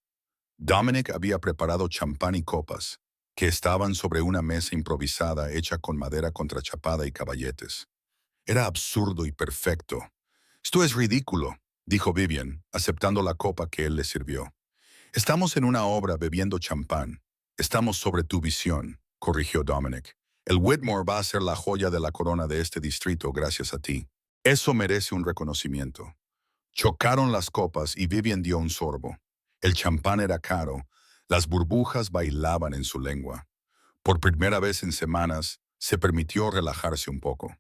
Dominic había preparado champán y copas, que estaban sobre una mesa improvisada hecha con madera contrachapada y caballetes. Era absurdo y perfecto. Esto es ridículo, dijo Vivian, aceptando la copa que él le sirvió. Estamos en una obra bebiendo champán. Estamos sobre tu visión, corrigió Dominic. El Whitmore va a ser la joya de la corona de este distrito gracias a ti. Eso merece un reconocimiento. Chocaron las copas y Vivian dio un sorbo. El champán era caro, las burbujas bailaban en su lengua. Por primera vez en semanas, se permitió relajarse un poco.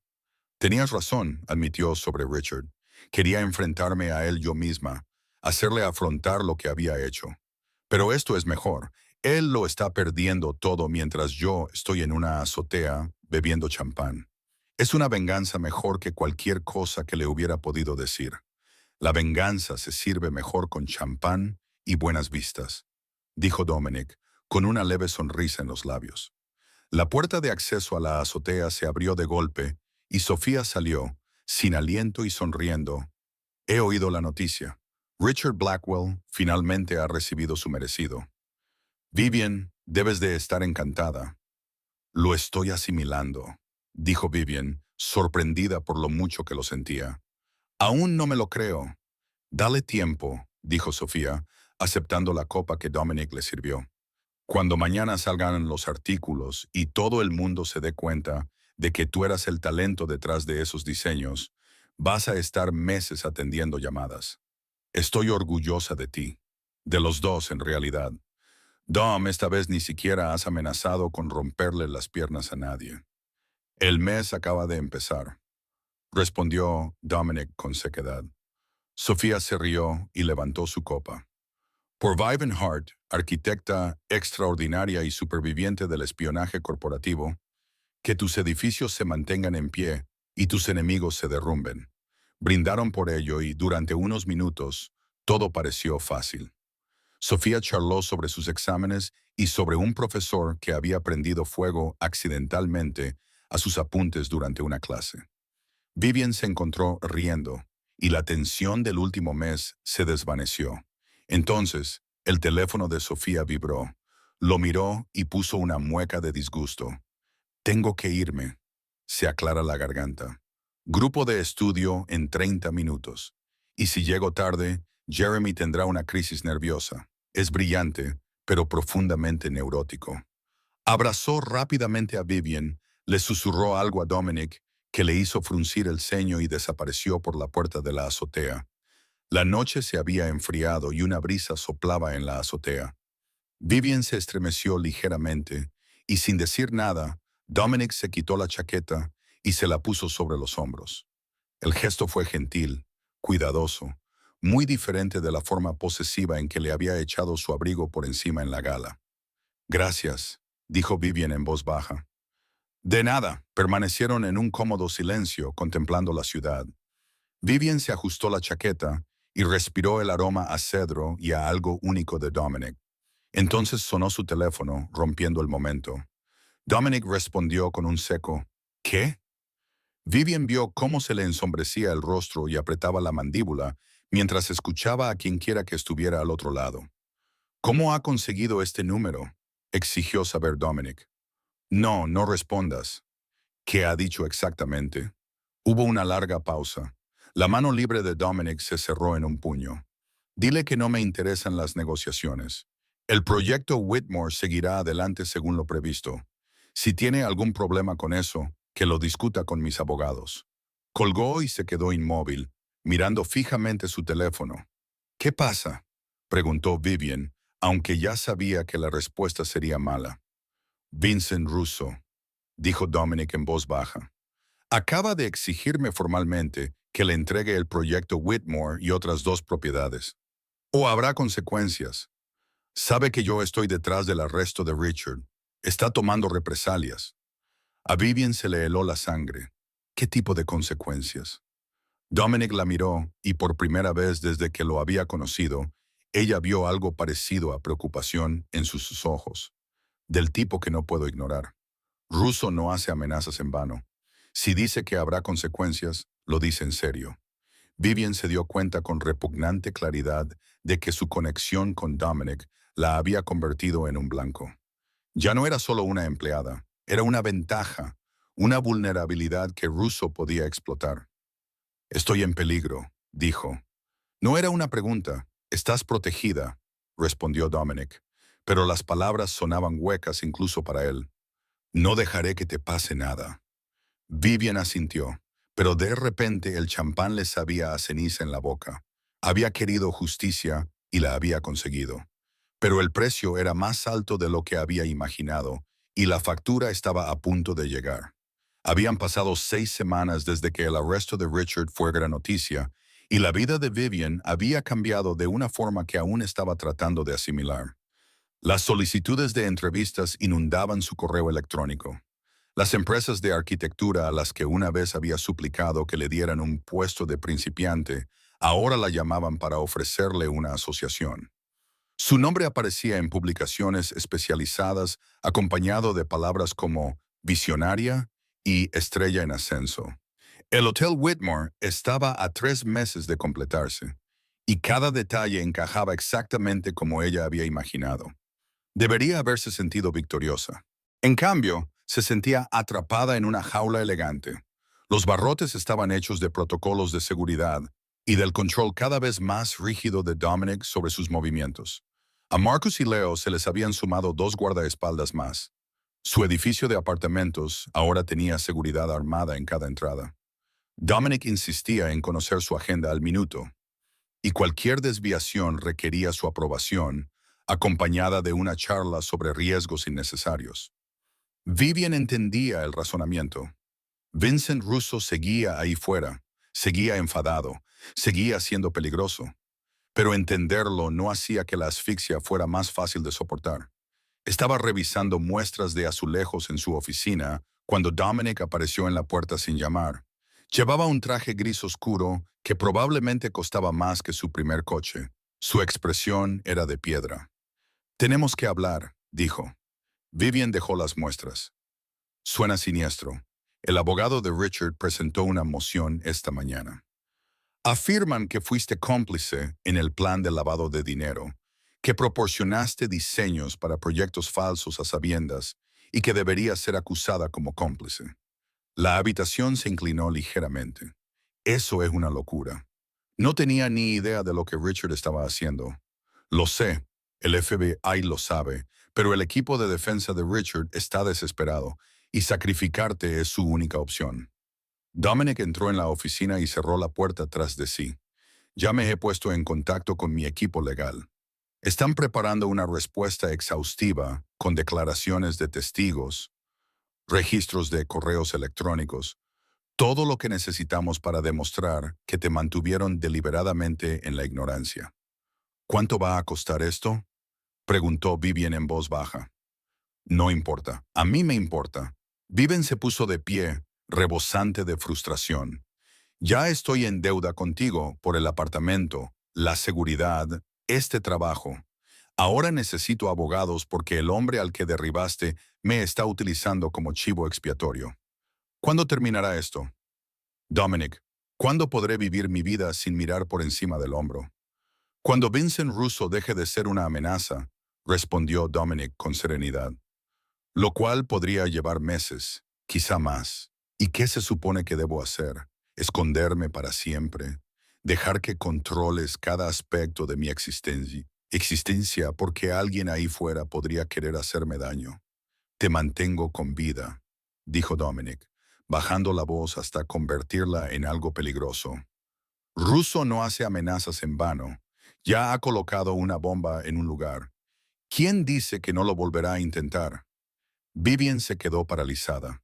Tenías razón, admitió sobre Richard. Quería enfrentarme a él yo misma, hacerle afrontar lo que había hecho. Pero esto es mejor. Él lo está perdiendo todo mientras yo estoy en una azotea bebiendo champán. Es una venganza mejor que cualquier cosa que le hubiera podido decir. La venganza se sirve mejor con champán y buenas vistas, dijo Dominic, con una leve sonrisa en los labios. La puerta de acceso a la azotea se abrió de golpe y Sofía salió, sin aliento y sonriendo. He oído la noticia. Richard Blackwell finalmente ha recibido su merecido. Vivian, debes de estar encantada. Lo estoy asimilando, dijo Vivian, sorprendida por lo mucho que lo sentía. Aún no me lo creo. Dale tiempo, dijo Sofía, aceptando la copa que Dominic le sirvió. Cuando mañana salgan los artículos y todo el mundo se dé cuenta de que tú eras el talento detrás de esos diseños, vas a estar meses atendiendo llamadas. Estoy orgullosa de ti. De los dos, en realidad. Dom, esta vez ni siquiera has amenazado con romperle las piernas a nadie. El mes acaba de empezar, respondió Dominic con sequedad. Sofía se rió y levantó su copa. Por Vivian Hart, arquitecta extraordinaria y superviviente del espionaje corporativo, que tus edificios se mantengan en pie y tus enemigos se derrumben. Brindaron por ello y durante unos minutos todo pareció fácil. Sofía charló sobre sus exámenes y sobre un profesor que había prendido fuego accidentalmente a sus apuntes durante una clase. Vivian se encontró riendo y la tensión del último mes se desvaneció. Entonces, el teléfono de Sofía vibró. Lo miró y puso una mueca de disgusto. Tengo que irme. Se aclara la garganta. Grupo de estudio en 30 minutos. Y si llego tarde, Jeremy tendrá una crisis nerviosa. Es brillante, pero profundamente neurótico. Abrazó rápidamente a Vivian, le susurró algo a Dominic, que le hizo fruncir el ceño y desapareció por la puerta de la azotea. La noche se había enfriado y una brisa soplaba en la azotea. Vivian se estremeció ligeramente y sin decir nada, Dominic se quitó la chaqueta y se la puso sobre los hombros. El gesto fue gentil, cuidadoso, muy diferente de la forma posesiva en que le había echado su abrigo por encima en la gala. Gracias, dijo Vivian en voz baja. De nada, permanecieron en un cómodo silencio contemplando la ciudad. Vivian se ajustó la chaqueta y respiró el aroma a cedro y a algo único de Dominic. Entonces sonó su teléfono, rompiendo el momento. Dominic respondió con un seco ¿qué? Vivian vio cómo se le ensombrecía el rostro y apretaba la mandíbula mientras escuchaba a quienquiera que estuviera al otro lado. ¿Cómo ha conseguido este número?, exigió saber Dominic. No, no respondas. ¿Qué ha dicho exactamente? Hubo una larga pausa. La mano libre de Dominic se cerró en un puño. Dile que no me interesan las negociaciones. El proyecto Whitmore seguirá adelante según lo previsto. Si tiene algún problema con eso, que lo discuta con mis abogados. Colgó y se quedó inmóvil, mirando fijamente su teléfono. ¿Qué pasa?, preguntó Vivian, aunque ya sabía que la respuesta sería mala. Vincent Russo, dijo Dominic en voz baja. Acaba de exigirme formalmente que le entregue el proyecto Whitmore y otras 2 propiedades. O habrá consecuencias. Sabe que yo estoy detrás del arresto de Richard. Está tomando represalias. A Vivian se le heló la sangre. ¿Qué tipo de consecuencias? Dominic la miró y por primera vez desde que lo había conocido, ella vio algo parecido a preocupación en sus ojos. Del tipo que no puedo ignorar. Russo no hace amenazas en vano. Si dice que habrá consecuencias, lo dice en serio. Vivian se dio cuenta con repugnante claridad de que su conexión con Dominic la había convertido en un blanco. Ya no era solo una empleada, era una ventaja, una vulnerabilidad que Russo podía explotar. Estoy en peligro, dijo. No era una pregunta. Estás protegida, respondió Dominic, pero las palabras sonaban huecas incluso para él. No dejaré que te pase nada. Vivian asintió, pero de repente el champán le sabía a ceniza en la boca. Había querido justicia y la había conseguido. Pero el precio era más alto de lo que había imaginado y la factura estaba a punto de llegar. Habían pasado 6 semanas desde que el arresto de Richard fue gran noticia y la vida de Vivian había cambiado de una forma que aún estaba tratando de asimilar. Las solicitudes de entrevistas inundaban su correo electrónico. Las empresas de arquitectura a las que una vez había suplicado que le dieran un puesto de principiante Ahora la llamaban para ofrecerle una asociación. Su nombre aparecía en publicaciones especializadas acompañado de palabras como visionaria y estrella en ascenso. El Hotel Whitmore estaba a 3 meses de completarse, y cada detalle encajaba exactamente como ella había imaginado. Debería haberse sentido victoriosa. En cambio, se sentía atrapada en una jaula elegante. Los barrotes estaban hechos de protocolos de seguridad y del control cada vez más rígido de Dominic sobre sus movimientos. A Marcus y Leo se les habían sumado 2 guardaespaldas más. Su edificio de apartamentos ahora tenía seguridad armada en cada entrada. Dominic insistía en conocer su agenda al minuto, y cualquier desviación requería su aprobación, acompañada de una charla sobre riesgos innecesarios. Vivian entendía el razonamiento. Vincent Russo seguía ahí fuera, seguía enfadado, seguía siendo peligroso, pero entenderlo no hacía que la asfixia fuera más fácil de soportar. Estaba revisando muestras de azulejos en su oficina cuando Dominic apareció en la puerta sin llamar. Llevaba un traje gris oscuro que probablemente costaba más que su primer coche. Su expresión era de piedra. «Tenemos que hablar», dijo. Vivian dejó las muestras. «Suena siniestro. El abogado de Richard presentó una moción esta mañana. Afirman que fuiste cómplice en el plan de lavado de dinero, que proporcionaste diseños para proyectos falsos a sabiendas y que deberías ser acusada como cómplice». La habitación se inclinó ligeramente. Eso es una locura. No tenía ni idea de lo que Richard estaba haciendo. Lo sé, el FBI lo sabe, pero el equipo de defensa de Richard está desesperado y sacrificarte es su única opción. Dominic entró en la oficina y cerró la puerta tras de sí. Ya me he puesto en contacto con mi equipo legal. Están preparando una respuesta exhaustiva con declaraciones de testigos, registros de correos electrónicos, todo lo que necesitamos para demostrar que te mantuvieron deliberadamente en la ignorancia. ¿Cuánto va a costar esto?, preguntó Vivian en voz baja. No importa, a mí me importa. Vivian se puso de pie, rebosante de frustración. Ya estoy en deuda contigo por el apartamento, la seguridad, este trabajo. Ahora necesito abogados porque el hombre al que derribaste me está utilizando como chivo expiatorio. ¿Cuándo terminará esto? Dominic, ¿cuándo podré vivir mi vida sin mirar por encima del hombro? Cuando Vincent Russo deje de ser una amenaza, respondió Dominic con serenidad. Lo cual podría llevar meses, quizá más. ¿Y qué se supone que debo hacer? ¿Esconderme para siempre? ¿Dejar que controles cada aspecto de mi existencia porque alguien ahí fuera podría querer hacerme daño? Te mantengo con vida, dijo Dominic, bajando la voz hasta convertirla en algo peligroso. Russo no hace amenazas en vano. Ya ha colocado una bomba en un lugar. ¿Quién dice que no lo volverá a intentar? Vivian se quedó paralizada.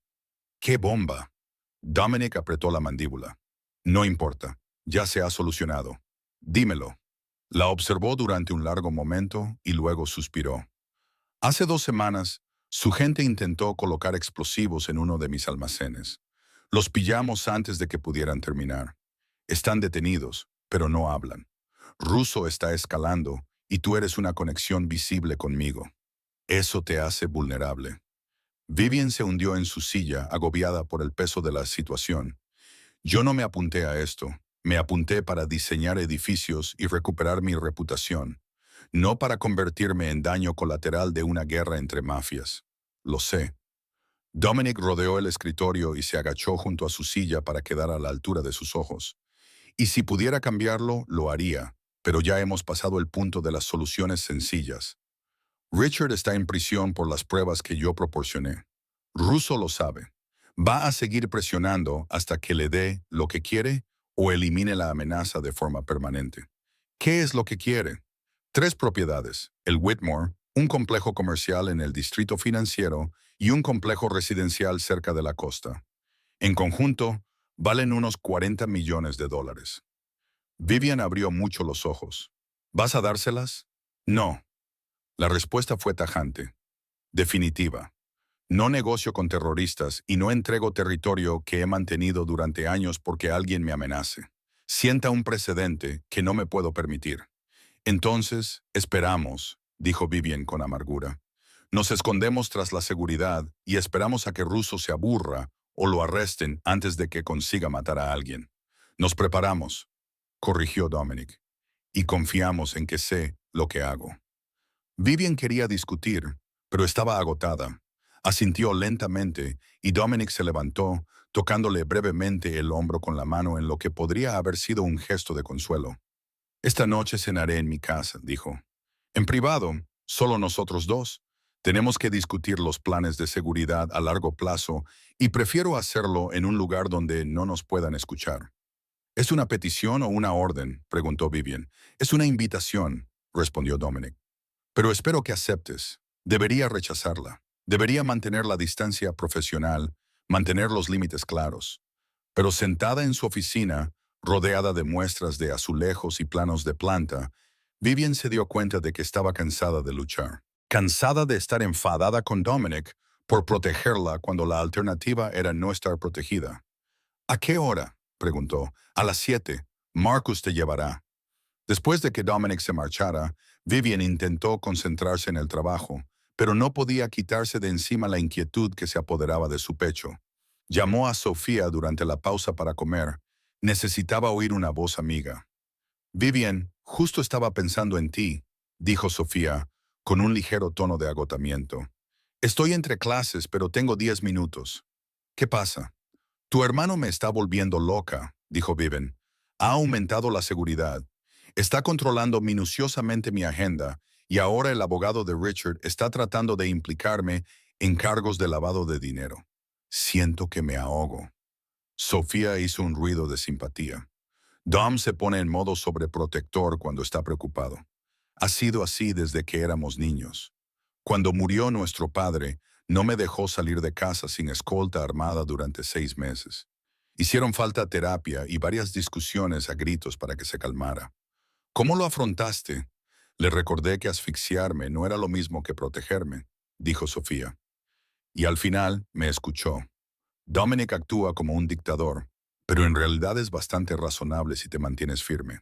¿Qué bomba? Dominic apretó la mandíbula. No importa, ya se ha solucionado. Dímelo. La observó durante un largo momento y luego suspiró. Hace 2 semanas, su gente intentó colocar explosivos en uno de mis almacenes. Los pillamos antes de que pudieran terminar. Están detenidos, pero no hablan. Russo está escalando y tú eres una conexión visible conmigo. Eso te hace vulnerable. Vivian se hundió en su silla, agobiada por el peso de la situación. Yo no me apunté a esto. Me apunté para diseñar edificios y recuperar mi reputación, no para convertirme en daño colateral de una guerra entre mafias. Lo sé. Dominic rodeó el escritorio y se agachó junto a su silla para quedar a la altura de sus ojos. Y si pudiera cambiarlo, lo haría, pero ya hemos pasado el punto de las soluciones sencillas. Richard está en prisión por las pruebas que yo proporcioné. Russo lo sabe. Va a seguir presionando hasta que le dé lo que quiere o elimine la amenaza de forma permanente. ¿Qué es lo que quiere? 3 propiedades: el Whitmore, un complejo comercial en el distrito financiero y un complejo residencial cerca de la costa. En conjunto, valen unos $40 millones. Vivian abrió mucho los ojos. ¿Vas a dárselas? No. La respuesta fue tajante, definitiva. No negocio con terroristas y no entrego territorio que he mantenido durante años porque alguien me amenace. Sienta un precedente que no me puedo permitir. Entonces, esperamos, dijo Vivian con amargura. Nos escondemos tras la seguridad y esperamos a que Russo se aburra o lo arresten antes de que consiga matar a alguien. Nos preparamos, corrigió Dominic, y confiamos en que sé lo que hago. Vivian quería discutir, pero estaba agotada. Asintió lentamente y Dominic se levantó, tocándole brevemente el hombro con la mano en lo que podría haber sido un gesto de consuelo. Esta noche cenaré en mi casa, dijo. En privado, solo nosotros dos. Tenemos que discutir los planes de seguridad a largo plazo y prefiero hacerlo en un lugar donde no nos puedan escuchar. ¿Es una petición o una orden?, preguntó Vivian. Es una invitación, respondió Dominic. Pero espero que aceptes. Debería rechazarla. Debería mantener la distancia profesional, mantener los límites claros. Pero sentada en su oficina, rodeada de muestras de azulejos y planos de planta, Vivian se dio cuenta de que estaba cansada de luchar. Cansada de estar enfadada con Dominic por protegerla cuando la alternativa era no estar protegida. ¿A qué hora?, preguntó. A las 7. Marcus te llevará. Después de que Dominic se marchara, Vivian intentó concentrarse en el trabajo, pero no podía quitarse de encima la inquietud que se apoderaba de su pecho. Llamó a Sofía durante la pausa para comer. Necesitaba oír una voz amiga. Vivian, justo estaba pensando en ti, dijo Sofía, con un ligero tono de agotamiento. Estoy entre clases, pero tengo 10 minutos. ¿Qué pasa? Tu hermano me está volviendo loca, dijo Vivian. Ha aumentado la seguridad. Está controlando minuciosamente mi agenda y ahora el abogado de Richard está tratando de implicarme en cargos de lavado de dinero. Siento que me ahogo. Sofía hizo un ruido de simpatía. Dom se pone en modo sobreprotector cuando está preocupado. Ha sido así desde que éramos niños. Cuando murió nuestro padre, no me dejó salir de casa sin escolta armada durante 6 meses. Hicieron falta terapia y varias discusiones a gritos para que se calmara. ¿Cómo lo afrontaste? Le recordé que asfixiarme no era lo mismo que protegerme, dijo Sofía. Y al final me escuchó. Dominic actúa como un dictador, pero en realidad es bastante razonable si te mantienes firme.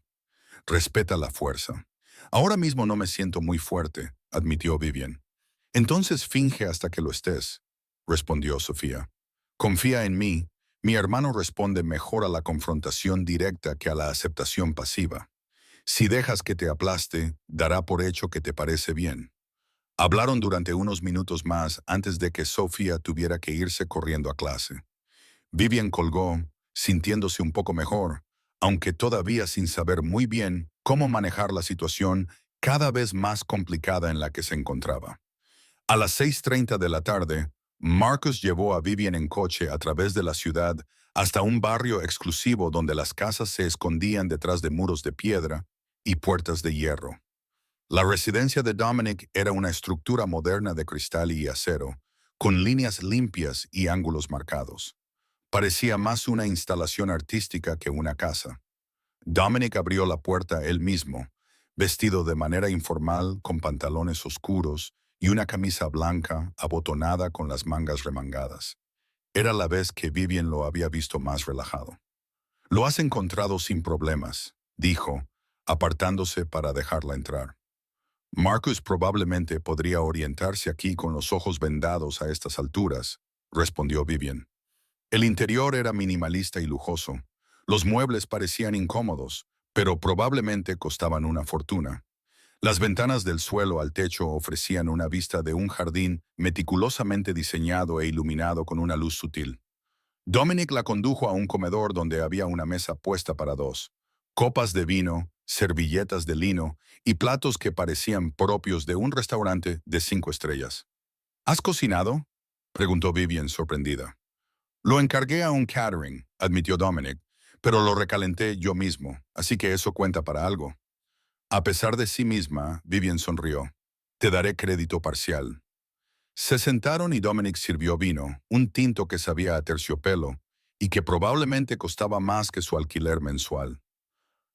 Respeta la fuerza. Ahora mismo no me siento muy fuerte, admitió Vivian. Entonces finge hasta que lo estés, respondió Sofía. Confía en mí. Mi hermano responde mejor a la confrontación directa que a la aceptación pasiva. Si dejas que te aplaste, dará por hecho que te parece bien. Hablaron durante unos minutos más antes de que Sofía tuviera que irse corriendo a clase. Vivian colgó, sintiéndose un poco mejor, aunque todavía sin saber muy bien cómo manejar la situación cada vez más complicada en la que se encontraba. A las 6:30 de la tarde, Marcus llevó a Vivian en coche a través de la ciudad hasta un barrio exclusivo donde las casas se escondían detrás de muros de piedra y puertas de hierro. La residencia de Dominic era una estructura moderna de cristal y acero, con líneas limpias y ángulos marcados. Parecía más una instalación artística que una casa. Dominic abrió la puerta él mismo, vestido de manera informal con pantalones oscuros y una camisa blanca abotonada con las mangas remangadas. Era la vez que Vivian lo había visto más relajado. «Lo has encontrado sin problemas», dijo, apartándose para dejarla entrar. «Marcus probablemente podría orientarse aquí con los ojos vendados a estas alturas», respondió Vivian. El interior era minimalista y lujoso. Los muebles parecían incómodos, pero probablemente costaban una fortuna. Las ventanas del suelo al techo ofrecían una vista de un jardín meticulosamente diseñado e iluminado con una luz sutil. Dominic la condujo a un comedor donde había una mesa puesta para dos, copas de vino, servilletas de lino y platos que parecían propios de un restaurante de 5 estrellas. ¿Has cocinado?, preguntó Vivian sorprendida. Lo encargué a un catering, admitió Dominic, pero lo recalenté yo mismo, así que eso cuenta para algo. A pesar de sí misma, Vivian sonrió. Te daré crédito parcial. Se sentaron y Dominic sirvió vino, un tinto que sabía a terciopelo y que probablemente costaba más que su alquiler mensual.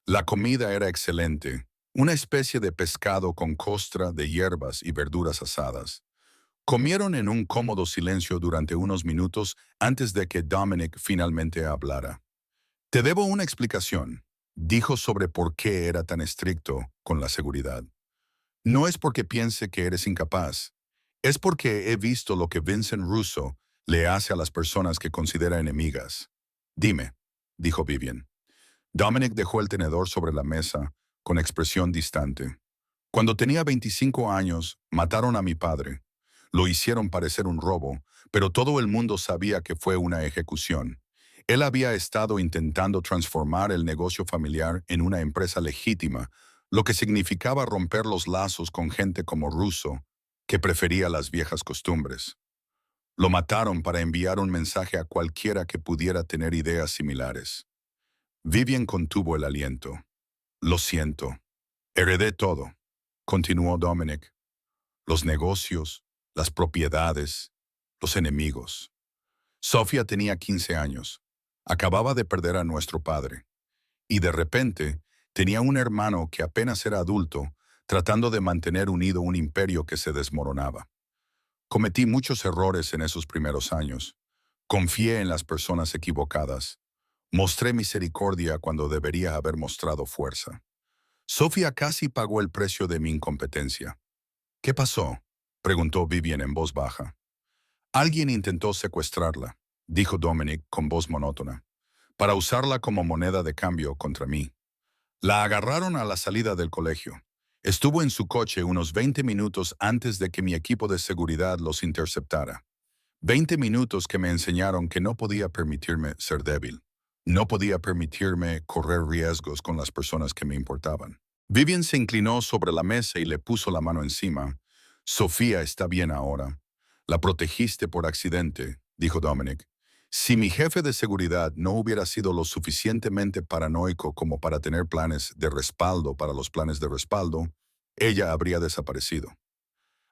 La comida era excelente, una especie de pescado con costra de hierbas y verduras asadas. Comieron en un cómodo silencio durante unos minutos antes de que Dominic finalmente hablara. Te debo una explicación, Dijo sobre por qué era tan estricto con la seguridad. No es porque piense que eres incapaz. Es porque he visto lo que Vincent Russo le hace a las personas que considera enemigas. Dime, dijo Vivian. Dominic dejó el tenedor sobre la mesa con expresión distante. Cuando tenía 25 años, mataron a mi padre. Lo hicieron parecer un robo, pero todo el mundo sabía que fue una ejecución. Él había estado intentando transformar el negocio familiar en una empresa legítima, lo que significaba romper los lazos con gente como Russo, que prefería las viejas costumbres. Lo mataron para enviar un mensaje a cualquiera que pudiera tener ideas similares. Vivian contuvo el aliento. Lo siento. Heredé todo, continuó Dominic. Los negocios, las propiedades, los enemigos. Sofía tenía 15 años. Acababa de perder a nuestro padre. Y de repente tenía un hermano que apenas era adulto, tratando de mantener unido un imperio que se desmoronaba. Cometí muchos errores en esos primeros años. Confié en las personas equivocadas. Mostré misericordia cuando debería haber mostrado fuerza. Sofía casi pagó el precio de mi incompetencia. ¿Qué pasó?, preguntó Vivian en voz baja. Alguien intentó secuestrarla, dijo Dominic con voz monótona, para usarla como moneda de cambio contra mí. La agarraron a la salida del colegio. Estuvo en su coche unos 20 minutos antes de que mi equipo de seguridad los interceptara. 20 minutos que me enseñaron que no podía permitirme ser débil. No podía permitirme correr riesgos con las personas que me importaban. Vivian se inclinó sobre la mesa y le puso la mano encima. Sofía está bien ahora. La protegiste por accidente, dijo Dominic. Si mi jefe de seguridad no hubiera sido lo suficientemente paranoico como para tener planes de respaldo para los planes de respaldo, ella habría desaparecido.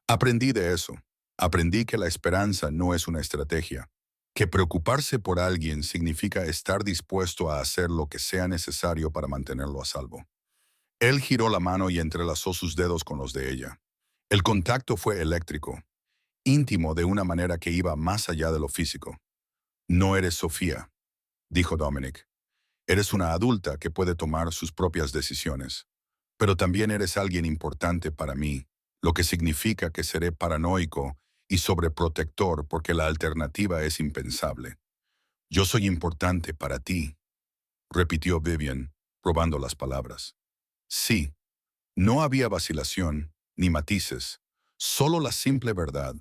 Aprendí de eso. Aprendí que la esperanza no es una estrategia, que preocuparse por alguien significa estar dispuesto a hacer lo que sea necesario para mantenerlo a salvo. Él giró la mano y entrelazó sus dedos con los de ella. El contacto fue eléctrico, íntimo de una manera que iba más allá de lo físico. No eres Sofía, dijo Dominic. Eres una adulta que puede tomar sus propias decisiones. Pero también eres alguien importante para mí, lo que significa que seré paranoico y sobreprotector porque la alternativa es impensable. Yo soy importante para ti, repitió Vivian, probando las palabras. Sí, no había vacilación, ni matices, solo la simple verdad.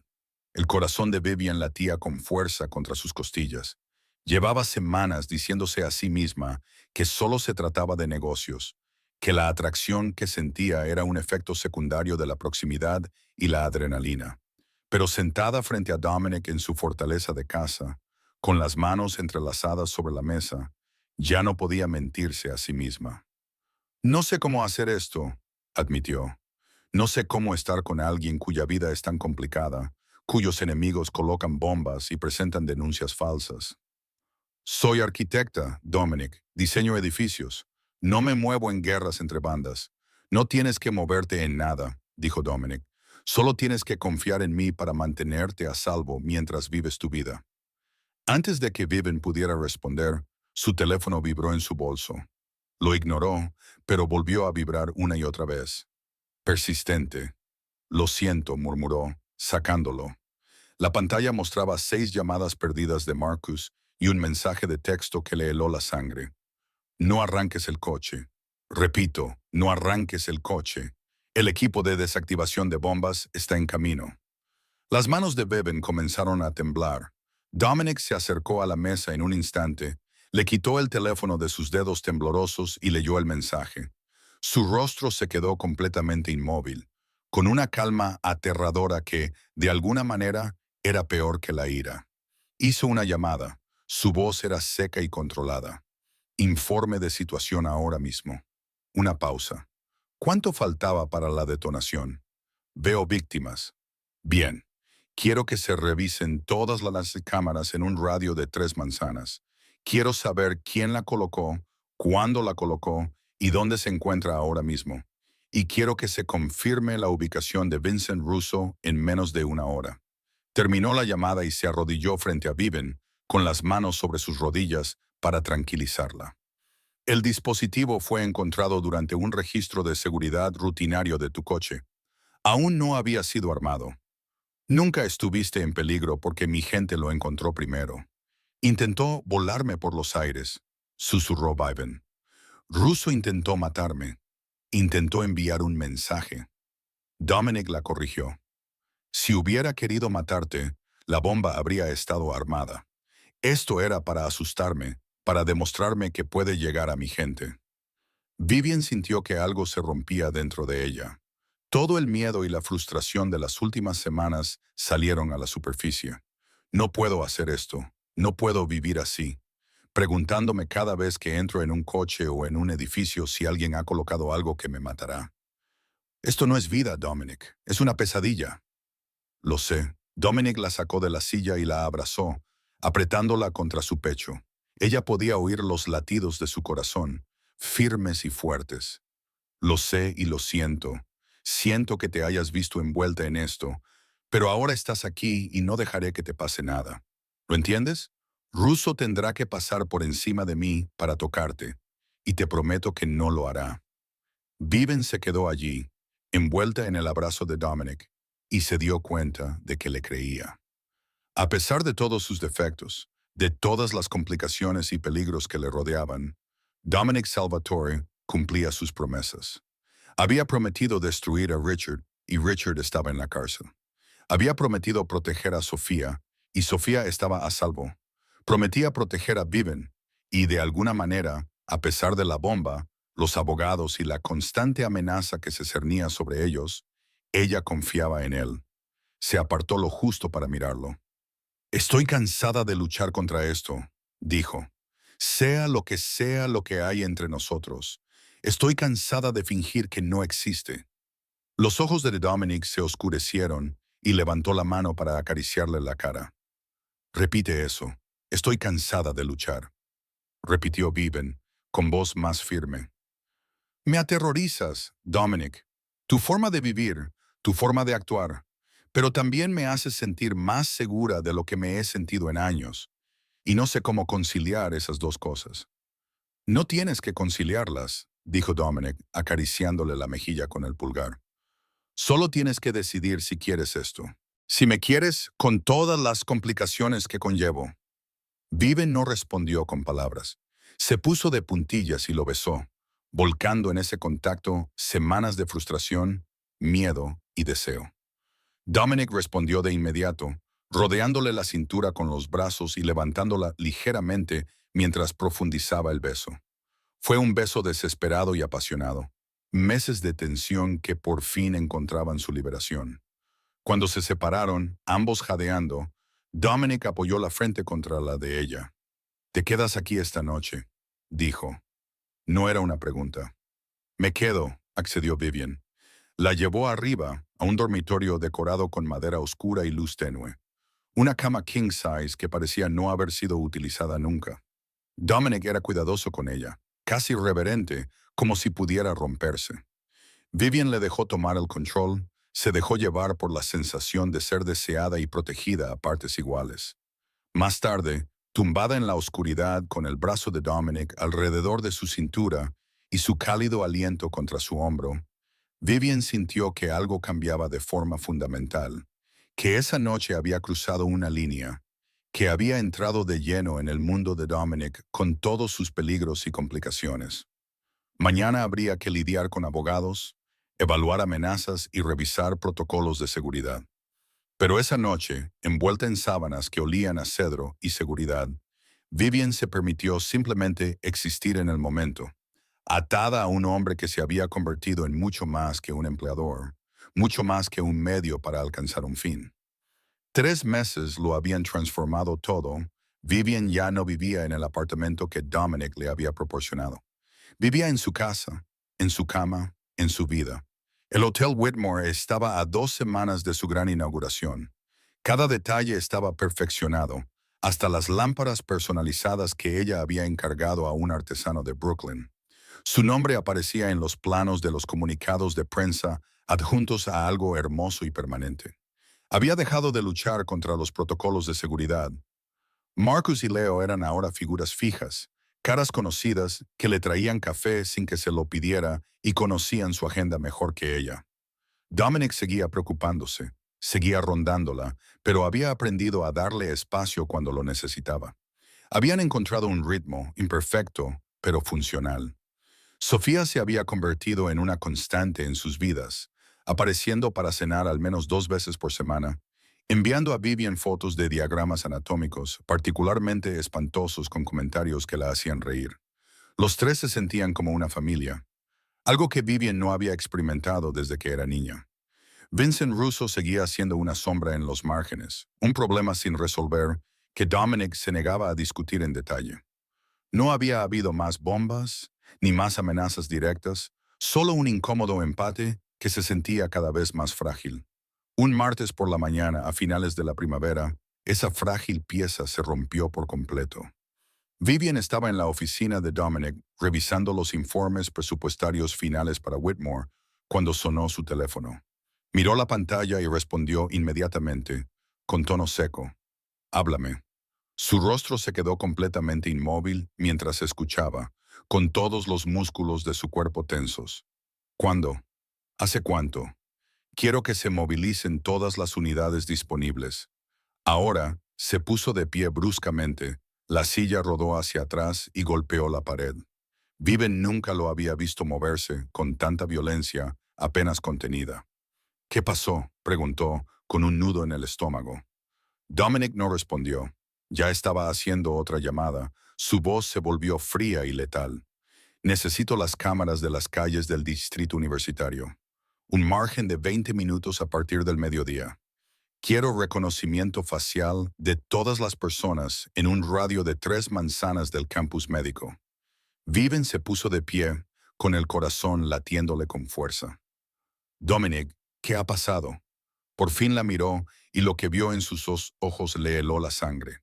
El corazón de Vivian latía con fuerza contra sus costillas. Llevaba semanas diciéndose a sí misma que solo se trataba de negocios, que la atracción que sentía era un efecto secundario de la proximidad y la adrenalina. Pero sentada frente a Dominic en su fortaleza de casa, con las manos entrelazadas sobre la mesa, ya no podía mentirse a sí misma. No sé cómo hacer esto, admitió. No sé cómo estar con alguien cuya vida es tan complicada, cuyos enemigos colocan bombas y presentan denuncias falsas. Soy arquitecta, Dominic, diseño edificios. No me muevo en guerras entre bandas. No tienes que moverte en nada, dijo Dominic. Solo tienes que confiar en mí para mantenerte a salvo mientras vives tu vida. Antes de que Vivian pudiera responder, su teléfono vibró en su bolso. Lo ignoró, pero volvió a vibrar una y otra vez. Persistente. Lo siento, murmuró, sacándolo. La pantalla mostraba 6 llamadas perdidas de Marcus y un mensaje de texto que le heló la sangre. No arranques el coche. Repito, no arranques el coche. El equipo de desactivación de bombas está en camino. Las manos de Bevan comenzaron a temblar. Dominic se acercó a la mesa en un instante, le quitó el teléfono de sus dedos temblorosos y leyó el mensaje. Su rostro se quedó completamente inmóvil, con una calma aterradora que, de alguna manera, era peor que la ira. Hizo una llamada. Su voz era seca y controlada. Informe de situación ahora mismo. Una pausa. ¿Cuánto faltaba para la detonación? Veo víctimas. Bien. Quiero que se revisen todas las cámaras en un radio de 3 manzanas. Quiero saber quién la colocó, cuándo la colocó y dónde se encuentra ahora mismo. Y quiero que se confirme la ubicación de Vincent Russo en menos de una hora. Terminó la llamada y se arrodilló frente a Vivian, con las manos sobre sus rodillas para tranquilizarla. El dispositivo fue encontrado durante un registro de seguridad rutinario de tu coche. Aún no había sido armado. Nunca estuviste en peligro porque mi gente lo encontró primero. Intentó volarme por los aires, susurró Viven. Russo intentó matarme. Intentó enviar un mensaje. Dominic la corrigió. Si hubiera querido matarte, la bomba habría estado armada. Esto era para asustarme, para demostrarme que puede llegar a mi gente. Vivian sintió que algo se rompía dentro de ella. Todo el miedo y la frustración de las últimas semanas salieron a la superficie. No puedo hacer esto. No puedo vivir así. Preguntándome cada vez que entro en un coche o en un edificio si alguien ha colocado algo que me matará. Esto no es vida, Dominic. Es una pesadilla. Lo sé. Dominic la sacó de la silla y la abrazó, apretándola contra su pecho. Ella podía oír los latidos de su corazón, firmes y fuertes. Lo sé y lo siento. Siento que te hayas visto envuelta en esto, pero ahora estás aquí y no dejaré que te pase nada. ¿Lo entiendes? Russo tendrá que pasar por encima de mí para tocarte, y te prometo que no lo hará. Viven se quedó allí, envuelta en el abrazo de Dominic, y se dio cuenta de que le creía. A pesar de todos sus defectos, de todas las complicaciones y peligros que le rodeaban, Dominic Salvatore cumplía sus promesas. Había prometido destruir a Richard y Richard estaba en la cárcel. Había prometido proteger a Sofía y Sofía estaba a salvo. Prometía proteger a Viven y de alguna manera, a pesar de la bomba, los abogados y la constante amenaza que se cernía sobre ellos, ella confiaba en él. Se apartó lo justo para mirarlo. Estoy cansada de luchar contra esto, dijo. Sea lo que hay entre nosotros. Estoy cansada de fingir que no existe. Los ojos de Dominic se oscurecieron y levantó la mano para acariciarle la cara. Repite eso. Estoy cansada de luchar, repitió Viven, con voz más firme. Me aterrorizas, Dominic. Tu forma de vivir, tu forma de actuar, pero también me haces sentir más segura de lo que me he sentido en años, y no sé cómo conciliar esas dos cosas. No tienes que conciliarlas, dijo Dominic, acariciándole la mejilla con el pulgar. Solo tienes que decidir si quieres esto. Si me quieres, con todas las complicaciones que conllevo. Viven no respondió con palabras. Se puso de puntillas y lo besó, volcando en ese contacto semanas de frustración, miedo y deseo. Dominic respondió de inmediato, rodeándole la cintura con los brazos y levantándola ligeramente mientras profundizaba el beso. Fue un beso desesperado y apasionado. Meses de tensión que por fin encontraban su liberación. Cuando se separaron, ambos jadeando, Dominic apoyó la frente contra la de ella. «Te quedas aquí esta noche», dijo. No era una pregunta. «Me quedo», accedió Vivian. La llevó arriba, a un dormitorio decorado con madera oscura y luz tenue. Una cama king size que parecía no haber sido utilizada nunca. Dominic era cuidadoso con ella, casi reverente, como si pudiera romperse. Vivian le dejó tomar el control, se dejó llevar por la sensación de ser deseada y protegida a partes iguales. Más tarde, tumbada en la oscuridad con el brazo de Dominic alrededor de su cintura y su cálido aliento contra su hombro, Vivian sintió que algo cambiaba de forma fundamental, que esa noche había cruzado una línea, que había entrado de lleno en el mundo de Dominic con todos sus peligros y complicaciones. Mañana habría que lidiar con abogados, evaluar amenazas y revisar protocolos de seguridad. Pero esa noche, envuelta en sábanas que olían a cedro y seguridad, Vivian se permitió simplemente existir en el momento, atada a un hombre que se había convertido en mucho más que un empleador, mucho más que un medio para alcanzar un fin. 3 meses lo habían transformado todo. Vivian ya no vivía en el apartamento que Dominic le había proporcionado. Vivía en su casa, en su cama, en su vida. El Hotel Whitmore estaba a 2 semanas de su gran inauguración. Cada detalle estaba perfeccionado, hasta las lámparas personalizadas que ella había encargado a un artesano de Brooklyn. Su nombre aparecía en los planos de los comunicados de prensa adjuntos a algo hermoso y permanente. Había dejado de luchar contra los protocolos de seguridad. Marcus y Leo eran ahora figuras fijas, Caras conocidas que le traían café sin que se lo pidiera y conocían su agenda mejor que ella. Dominic seguía preocupándose, seguía rondándola, pero había aprendido a darle espacio cuando lo necesitaba. Habían encontrado un ritmo imperfecto, pero funcional. Sofía se había convertido en una constante en sus vidas, apareciendo para cenar al menos 2 veces por semana, enviando a Vivian fotos de diagramas anatómicos, particularmente espantosos con comentarios que la hacían reír. Los tres se sentían como una familia, algo que Vivian no había experimentado desde que era niña. Vincent Russo seguía siendo una sombra en los márgenes, un problema sin resolver que Dominic se negaba a discutir en detalle. No había habido más bombas, ni más amenazas directas, solo un incómodo empate que se sentía cada vez más frágil. Un martes por la mañana, a finales de la primavera, esa frágil pieza se rompió por completo. Vivian estaba en la oficina de Dominic revisando los informes presupuestarios finales para Whitmore cuando sonó su teléfono. Miró la pantalla y respondió inmediatamente, con tono seco. «Háblame». Su rostro se quedó completamente inmóvil mientras escuchaba, con todos los músculos de su cuerpo tensos. «¿Cuándo? ¿Hace cuánto? Quiero que se movilicen todas las unidades disponibles». Ahora se puso de pie bruscamente, la silla rodó hacia atrás y golpeó la pared. Viven nunca lo había visto moverse con tanta violencia, apenas contenida. «¿Qué pasó?», preguntó, con un nudo en el estómago. Dominic no respondió. Ya estaba haciendo otra llamada. Su voz se volvió fría y letal. «Necesito las cámaras de las calles del distrito universitario. Un margen de 20 minutos a partir del mediodía. Quiero reconocimiento facial de todas las personas en un radio de 3 manzanas del campus médico». Viven se puso de pie, con el corazón latiéndole con fuerza. «Dominic, ¿qué ha pasado?». Por fin la miró y lo que vio en sus ojos le heló la sangre.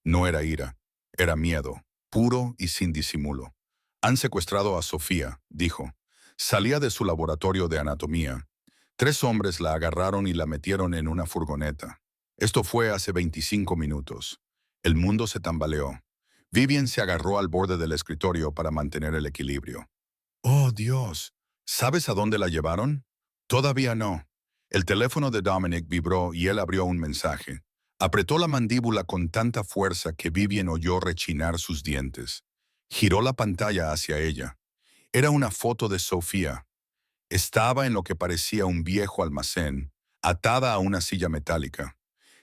No era ira, era miedo, puro y sin disimulo. «Han secuestrado a Sofía», dijo. Salía de su laboratorio de anatomía. 3 hombres la agarraron y la metieron en una furgoneta. Esto fue hace 25 minutos. El mundo se tambaleó. Vivian se agarró al borde del escritorio para mantener el equilibrio. «Oh, Dios. ¿Sabes a dónde la llevaron?». «Todavía no». El teléfono de Dominic vibró y él abrió un mensaje. Apretó la mandíbula con tanta fuerza que Vivian oyó rechinar sus dientes. Giró la pantalla hacia ella. Era una foto de Sofía. Estaba en lo que parecía un viejo almacén, atada a una silla metálica.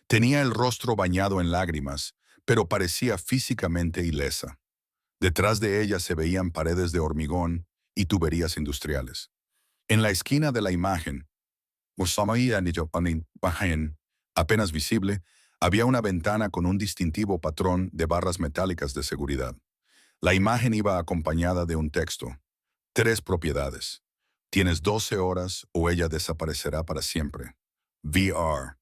Tenía el rostro bañado en lágrimas, pero parecía físicamente ilesa. Detrás de ella se veían paredes de hormigón y tuberías industriales. En la esquina de la imagen, apenas visible, había una ventana con un distintivo patrón de barras metálicas de seguridad. La imagen iba acompañada de un texto. 3 propiedades. Tienes 12 horas o ella desaparecerá para siempre. VR.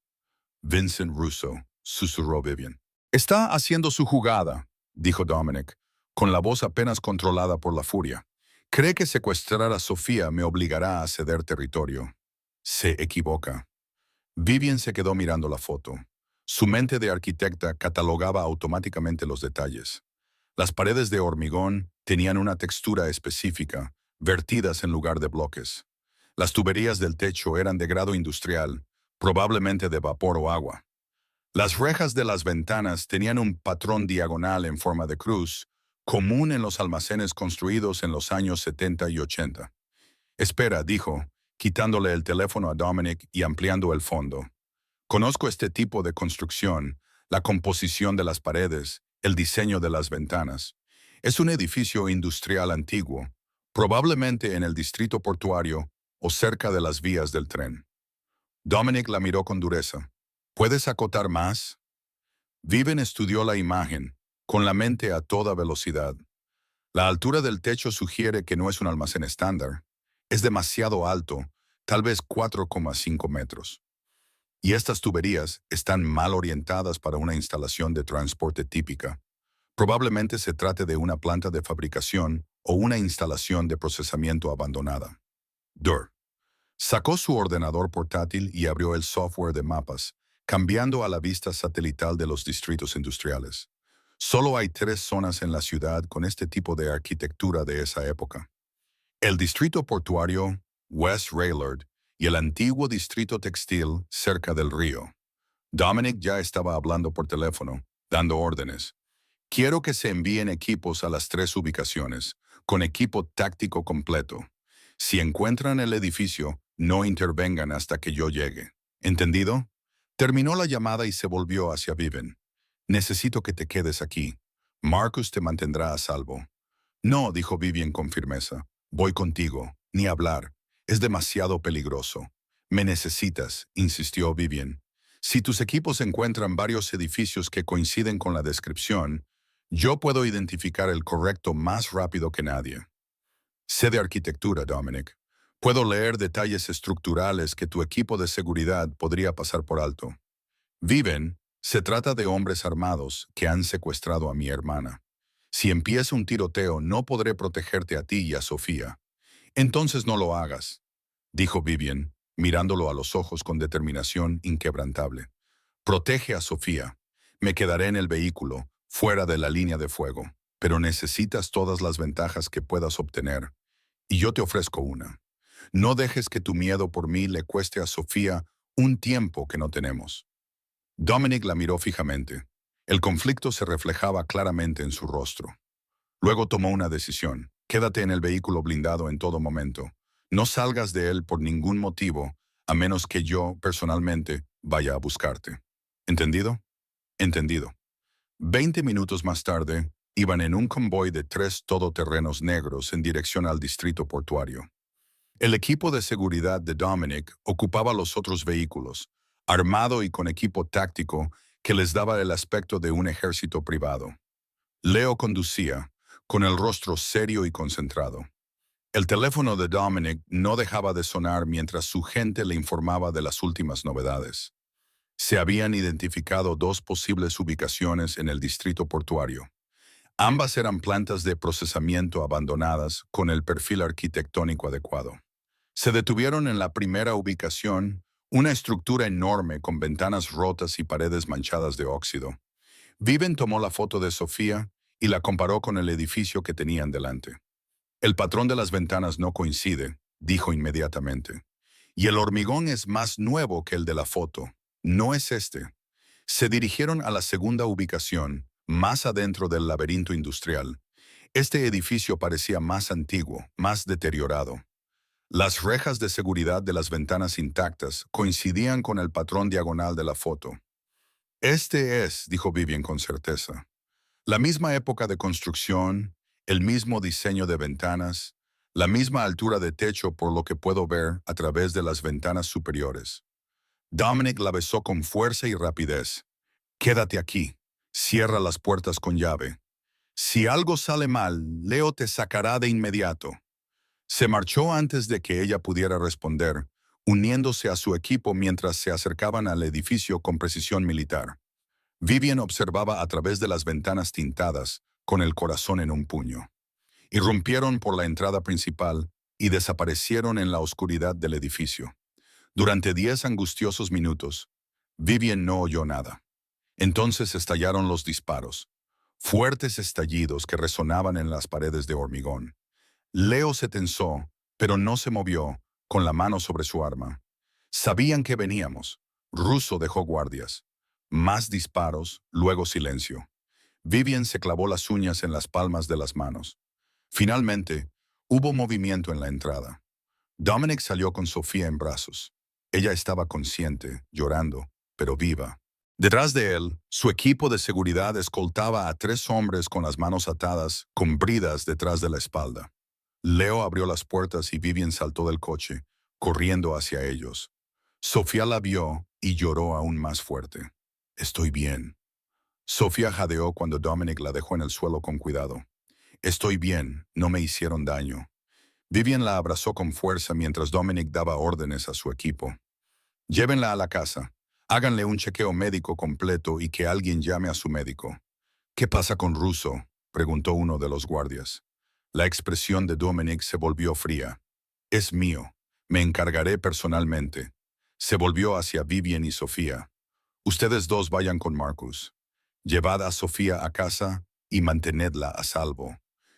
Vincent Russo, susurró Vivian. «Está haciendo su jugada», dijo Dominic, con la voz apenas controlada por la furia. «Cree que secuestrar a Sofía me obligará a ceder territorio. Se equivoca». Vivian se quedó mirando la foto. Su mente de arquitecta catalogaba automáticamente los detalles. Las paredes de hormigón tenían una textura específica, vertidas en lugar de bloques. Las tuberías del techo eran de grado industrial, probablemente de vapor o agua. Las rejas de las ventanas tenían un patrón diagonal en forma de cruz, común en los almacenes construidos en los años 70 y 80. «Espera», dijo, quitándole el teléfono a Dominic y ampliando el fondo. «Conozco este tipo de construcción, la composición de las paredes, el diseño de las ventanas. Es un edificio industrial antiguo, probablemente en el distrito portuario o cerca de las vías del tren». Dominic la miró con dureza. «¿Puedes acotar más?». Viven estudió la imagen, con la mente a toda velocidad. La altura del techo sugiere que no es un almacén estándar. Es demasiado alto, tal vez 4,5 metros. Y estas tuberías están mal orientadas para una instalación de transporte típica. Probablemente se trate de una planta de fabricación o una instalación de procesamiento abandonada. Dur. Sacó su ordenador portátil y abrió el software de mapas, cambiando a la vista satelital de los distritos industriales. Solo hay 3 zonas en la ciudad con este tipo de arquitectura de esa época. El distrito portuario, West Railroad, y el antiguo distrito textil cerca del río. Dominic ya estaba hablando por teléfono, dando órdenes. Quiero que se envíen equipos a las 3 ubicaciones, con equipo táctico completo. Si encuentran el edificio, no intervengan hasta que yo llegue. ¿Entendido? Terminó la llamada y se volvió hacia Viven. Necesito que te quedes aquí. Marcus te mantendrá a salvo. No, dijo Vivian con firmeza. Voy contigo. Ni hablar. Es demasiado peligroso. Me necesitas, insistió Vivian. Si tus equipos encuentran varios edificios que coinciden con la descripción, yo puedo identificar el correcto más rápido que nadie. Sé de arquitectura, Dominic. Puedo leer detalles estructurales que tu equipo de seguridad podría pasar por alto. Viven, se trata de hombres armados que han secuestrado a mi hermana. Si empieza un tiroteo, no podré protegerte a ti y a Sofía. Entonces no lo hagas, dijo Vivian, mirándolo a los ojos con determinación inquebrantable. Protege a Sofía. Me quedaré en el vehículo, fuera de la línea de fuego, pero necesitas todas las ventajas que puedas obtener, y yo te ofrezco una. No dejes que tu miedo por mí le cueste a Sofía un tiempo que no tenemos. Dominic la miró fijamente. El conflicto se reflejaba claramente en su rostro. Luego tomó una decisión. Quédate en el vehículo blindado en todo momento. No salgas de él por ningún motivo, a menos que yo, personalmente, vaya a buscarte. ¿Entendido? Entendido. 20 minutos más tarde, iban en un convoy de 3 todoterrenos negros en dirección al distrito portuario. El equipo de seguridad de Dominic ocupaba los otros vehículos, armado y con equipo táctico que les daba el aspecto de un ejército privado. Leo conducía, con el rostro serio y concentrado. El teléfono de Dominic no dejaba de sonar mientras su gente le informaba de las últimas novedades. Se habían identificado 2 posibles ubicaciones en el distrito portuario. Ambas eran plantas de procesamiento abandonadas con el perfil arquitectónico adecuado. Se detuvieron en la primera ubicación, una estructura enorme con ventanas rotas y paredes manchadas de óxido. Viven tomó la foto de Sofía y la comparó con el edificio que tenían delante. El patrón de las ventanas no coincide, dijo inmediatamente. Y el hormigón es más nuevo que el de la foto. No es este. Se dirigieron a la segunda ubicación, más adentro del laberinto industrial. Este edificio parecía más antiguo, más deteriorado. Las rejas de seguridad de las ventanas intactas coincidían con el patrón diagonal de la foto. Este es, dijo Vivian con certeza. La misma época de construcción, el mismo diseño de ventanas, la misma altura de techo por lo que puedo ver a través de las ventanas superiores. Dominic la besó con fuerza y rapidez. Quédate aquí. Cierra las puertas con llave. Si algo sale mal, Leo te sacará de inmediato. Se marchó antes de que ella pudiera responder, uniéndose a su equipo mientras se acercaban al edificio con precisión militar. Vivian observaba a través de las ventanas tintadas, con el corazón en un puño. Irrumpieron por la entrada principal y desaparecieron en la oscuridad del edificio. Durante 10 angustiosos minutos, Vivian no oyó nada. Entonces estallaron los disparos, fuertes estallidos que resonaban en las paredes de hormigón. Leo se tensó, pero no se movió, con la mano sobre su arma. Sabían que veníamos. Russo dejó guardias. Más disparos, luego silencio. Vivian se clavó las uñas en las palmas de las manos. Finalmente, hubo movimiento en la entrada. Dominic salió con Sofía en brazos. Ella estaba consciente, llorando, pero viva. Detrás de él, su equipo de seguridad escoltaba a 3 hombres con las manos atadas, con bridas detrás de la espalda. Leo abrió las puertas y Vivian saltó del coche, corriendo hacia ellos. Sofía la vio y lloró aún más fuerte. Estoy bien. Sofía jadeó cuando Dominic la dejó en el suelo con cuidado. Estoy bien, no me hicieron daño. Vivian la abrazó con fuerza mientras Dominic daba órdenes a su equipo. Llévenla a la casa. Háganle un chequeo médico completo y que alguien llame a su médico. ¿Qué pasa con Russo?, preguntó uno de los guardias. La expresión de Dominic se volvió fría. Es mío. Me encargaré personalmente. Se volvió hacia Vivian y Sofía. Ustedes dos vayan con Marcus. Llevad a Sofía a casa y mantenedla a salvo.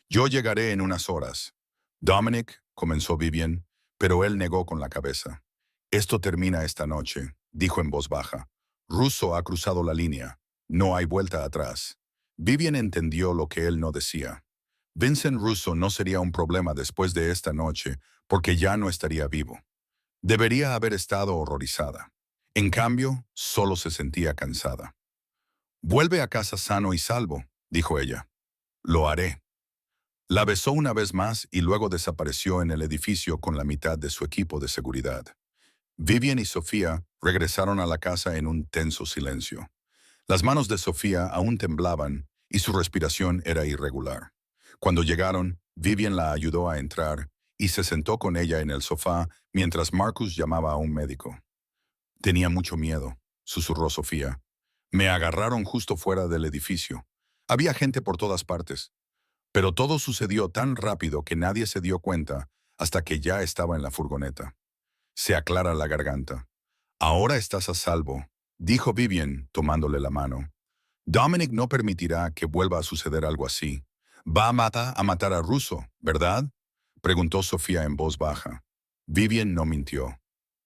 Yo llegaré en unas horas. Dominic, comenzó Vivian, pero él negó con la cabeza. Esto termina esta noche, dijo en voz baja. Russo ha cruzado la línea. No hay vuelta atrás. Vivian entendió lo que él no decía. Vincent Russo no sería un problema después de esta noche porque ya no estaría vivo. Debería haber estado horrorizada. En cambio, solo se sentía cansada. Vuelve a casa sano y salvo, dijo ella. Lo haré. La besó una vez más y luego desapareció en el edificio con la mitad de su equipo de seguridad. Vivian y Sofía regresaron a la casa en un tenso silencio. Las manos de Sofía aún temblaban y su respiración era irregular. Cuando llegaron, Vivian la ayudó a entrar y se sentó con ella en el sofá mientras Marcus llamaba a un médico. Tenía mucho miedo, susurró Sofía. Me agarraron justo fuera del edificio. Había gente por todas partes. Pero todo sucedió tan rápido que nadie se dio cuenta hasta que ya estaba en la furgoneta. Se aclara la garganta. Ahora estás a salvo, dijo Vivian, tomándole la mano. Dominic no permitirá que vuelva a suceder algo así. Va a matar a Russo, ¿verdad? Preguntó Sofía en voz baja. Vivian no mintió.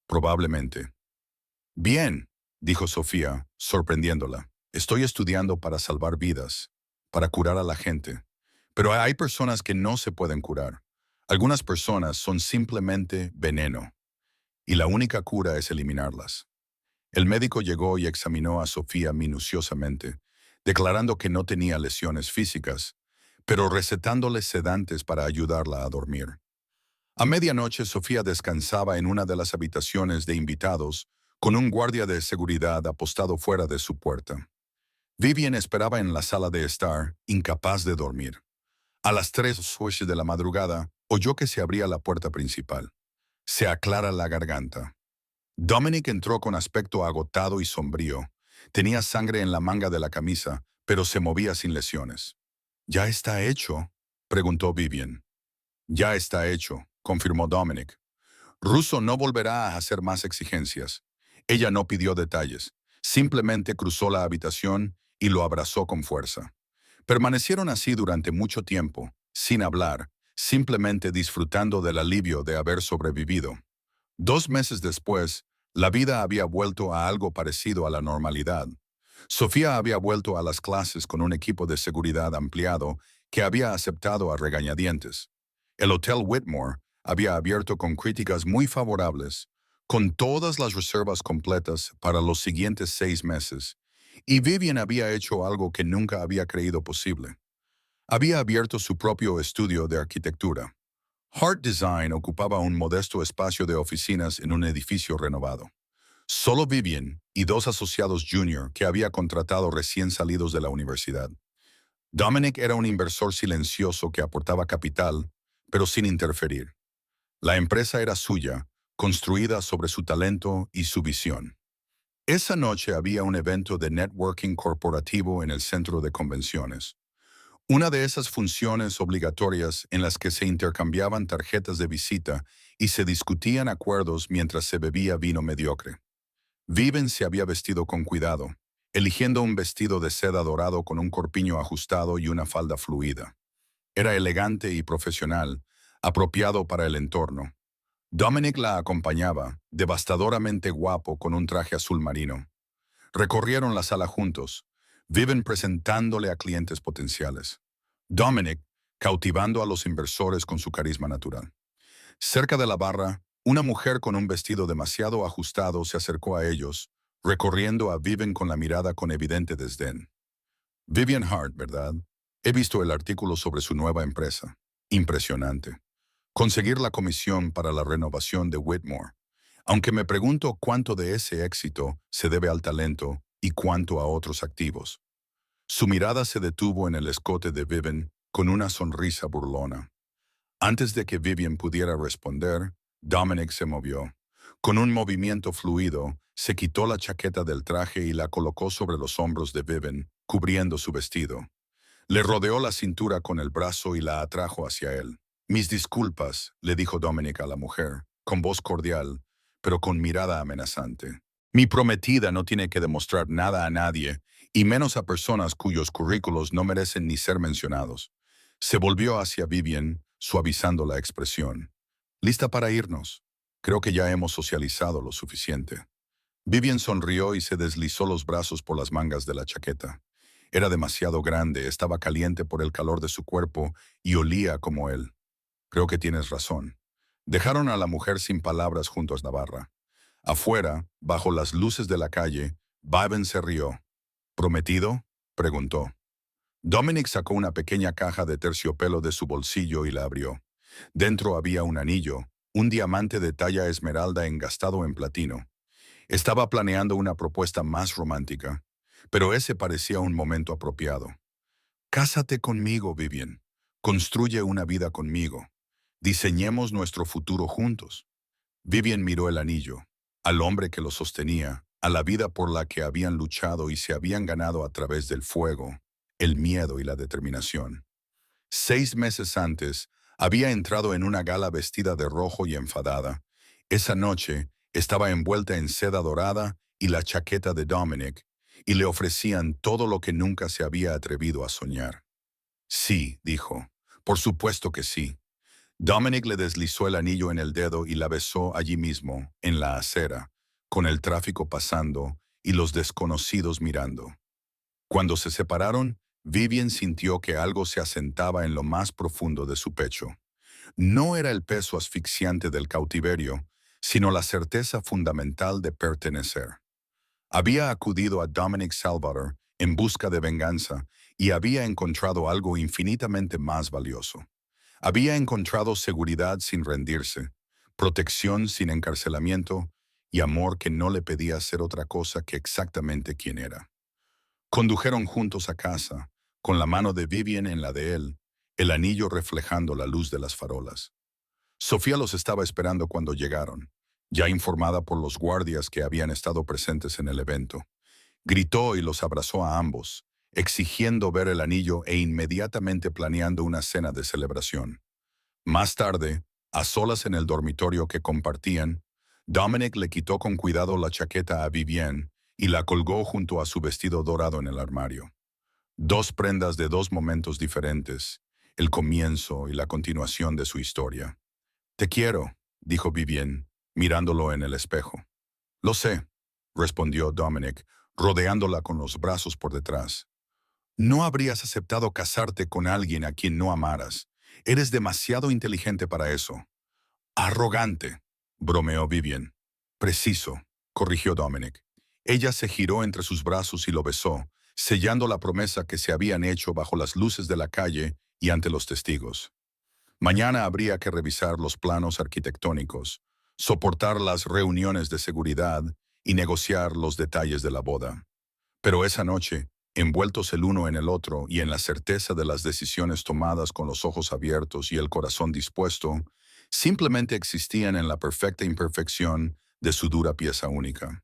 Probablemente. Bien, dijo Sofía, sorprendiéndola. Estoy estudiando para salvar vidas, para curar a la gente. Pero hay personas que no se pueden curar. Algunas personas son simplemente veneno, y la única cura es eliminarlas. El médico llegó y examinó a Sofía minuciosamente, declarando que no tenía lesiones físicas, pero recetándole sedantes para ayudarla a dormir. A medianoche, Sofía descansaba en una de las habitaciones de invitados, con un guardia de seguridad apostado fuera de su puerta. Vivian esperaba en la sala de estar, incapaz de dormir. A las 3:08 de la madrugada, oyó que se abría la puerta principal. Se aclara la garganta. Dominic entró con aspecto agotado y sombrío. Tenía sangre en la manga de la camisa, pero se movía sin lesiones. ¿Ya está hecho?, preguntó Vivian. Ya está hecho, confirmó Dominic. Russo no volverá a hacer más exigencias. Ella no pidió detalles. Simplemente cruzó la habitación y lo abrazó con fuerza. Permanecieron así durante mucho tiempo, sin hablar, simplemente disfrutando del alivio de haber sobrevivido. 2 meses después, la vida había vuelto a algo parecido a la normalidad. Sofía había vuelto a las clases con un equipo de seguridad ampliado que había aceptado a regañadientes. El Hotel Whitmore había abierto con críticas muy favorables, con todas las reservas completas para los siguientes 6 meses, y Vivian había hecho algo que nunca había creído posible. Había abierto su propio estudio de arquitectura. Heart Design ocupaba un modesto espacio de oficinas en un edificio renovado. Solo Vivian y 2 asociados junior que había contratado recién salidos de la universidad. Dominic era un inversor silencioso que aportaba capital, pero sin interferir. La empresa era suya, construida sobre su talento y su visión. Esa noche había un evento de networking corporativo en el centro de convenciones. Una de esas funciones obligatorias en las que se intercambiaban tarjetas de visita y se discutían acuerdos mientras se bebía vino mediocre. Vivian se había vestido con cuidado, eligiendo un vestido de seda dorado con un corpiño ajustado y una falda fluida. Era elegante y profesional, apropiado para el entorno. Dominic la acompañaba, devastadoramente guapo con un traje azul marino. Recorrieron la sala juntos, Vivian presentándole a clientes potenciales. Dominic cautivando a los inversores con su carisma natural. Cerca de la barra, una mujer con un vestido demasiado ajustado se acercó a ellos, recorriendo a Vivian con la mirada con evidente desdén. Vivian Hart, ¿verdad? He visto el artículo sobre su nueva empresa. Impresionante. Conseguir la comisión para la renovación de Whitmore. Aunque me pregunto cuánto de ese éxito se debe al talento y cuánto a otros activos. Su mirada se detuvo en el escote de Vivian con una sonrisa burlona. Antes de que Vivian pudiera responder, Dominic se movió. Con un movimiento fluido, se quitó la chaqueta del traje y la colocó sobre los hombros de Vivian, cubriendo su vestido. Le rodeó la cintura con el brazo y la atrajo hacia él. Mis disculpas, le dijo Dominic a la mujer, con voz cordial, pero con mirada amenazante. Mi prometida no tiene que demostrar nada a nadie, y menos a personas cuyos currículos no merecen ni ser mencionados. Se volvió hacia Vivian, suavizando la expresión. ¿Lista para irnos? Creo que ya hemos socializado lo suficiente. Vivian sonrió y se deslizó los brazos por las mangas de la chaqueta. Era demasiado grande, estaba caliente por el calor de su cuerpo y olía como él. Creo que tienes razón. Dejaron a la mujer sin palabras junto a la barra. Afuera, bajo las luces de la calle, Vivian se rió. ¿Prometido? Preguntó. Dominic sacó una pequeña caja de terciopelo de su bolsillo y la abrió. Dentro había un anillo, un diamante de talla esmeralda engastado en platino. Estaba planeando una propuesta más romántica, pero ese parecía un momento apropiado. Cásate conmigo, Vivian. Construye una vida conmigo. Diseñemos nuestro futuro juntos. Vivian miró el anillo, al hombre que lo sostenía, a la vida por la que habían luchado y se habían ganado a través del fuego, el miedo y la determinación. 6 meses antes, había entrado en una gala vestida de rojo y enfadada. Esa noche, estaba envuelta en seda dorada y la chaqueta de Dominic, y le ofrecían todo lo que nunca se había atrevido a soñar. Sí, dijo. Por supuesto que sí. Dominic le deslizó el anillo en el dedo y la besó allí mismo, en la acera, con el tráfico pasando y los desconocidos mirando. Cuando se separaron, Vivian sintió que algo se asentaba en lo más profundo de su pecho. No era el peso asfixiante del cautiverio, sino la certeza fundamental de pertenecer. Había acudido a Dominic Salvador en busca de venganza y había encontrado algo infinitamente más valioso. Había encontrado seguridad sin rendirse, protección sin encarcelamiento y amor que no le pedía ser otra cosa que exactamente quien era. Condujeron juntos a casa, con la mano de Vivian en la de él, el anillo reflejando la luz de las farolas. Sofía los estaba esperando cuando llegaron, ya informada por los guardias que habían estado presentes en el evento. Gritó y los abrazó a ambos, exigiendo ver el anillo e inmediatamente planeando una cena de celebración. Más tarde, a solas en el dormitorio que compartían, Dominic le quitó con cuidado la chaqueta a Vivian y la colgó junto a su vestido dorado en el armario. Dos prendas de dos momentos diferentes, el comienzo y la continuación de su historia. «Te quiero», dijo Vivian, mirándolo en el espejo. «Lo sé», respondió Dominic, rodeándola con los brazos por detrás. «No habrías aceptado casarte con alguien a quien no amaras. Eres demasiado inteligente para eso». «Arrogante», bromeó Vivian. «Preciso», corrigió Dominic. Ella se giró entre sus brazos y lo besó, sellando la promesa que se habían hecho bajo las luces de la calle y ante los testigos. Mañana habría que revisar los planos arquitectónicos, soportar las reuniones de seguridad y negociar los detalles de la boda. Pero esa noche, envueltos el uno en el otro y en la certeza de las decisiones tomadas con los ojos abiertos y el corazón dispuesto, simplemente existían en la perfecta imperfección de su dura pieza única.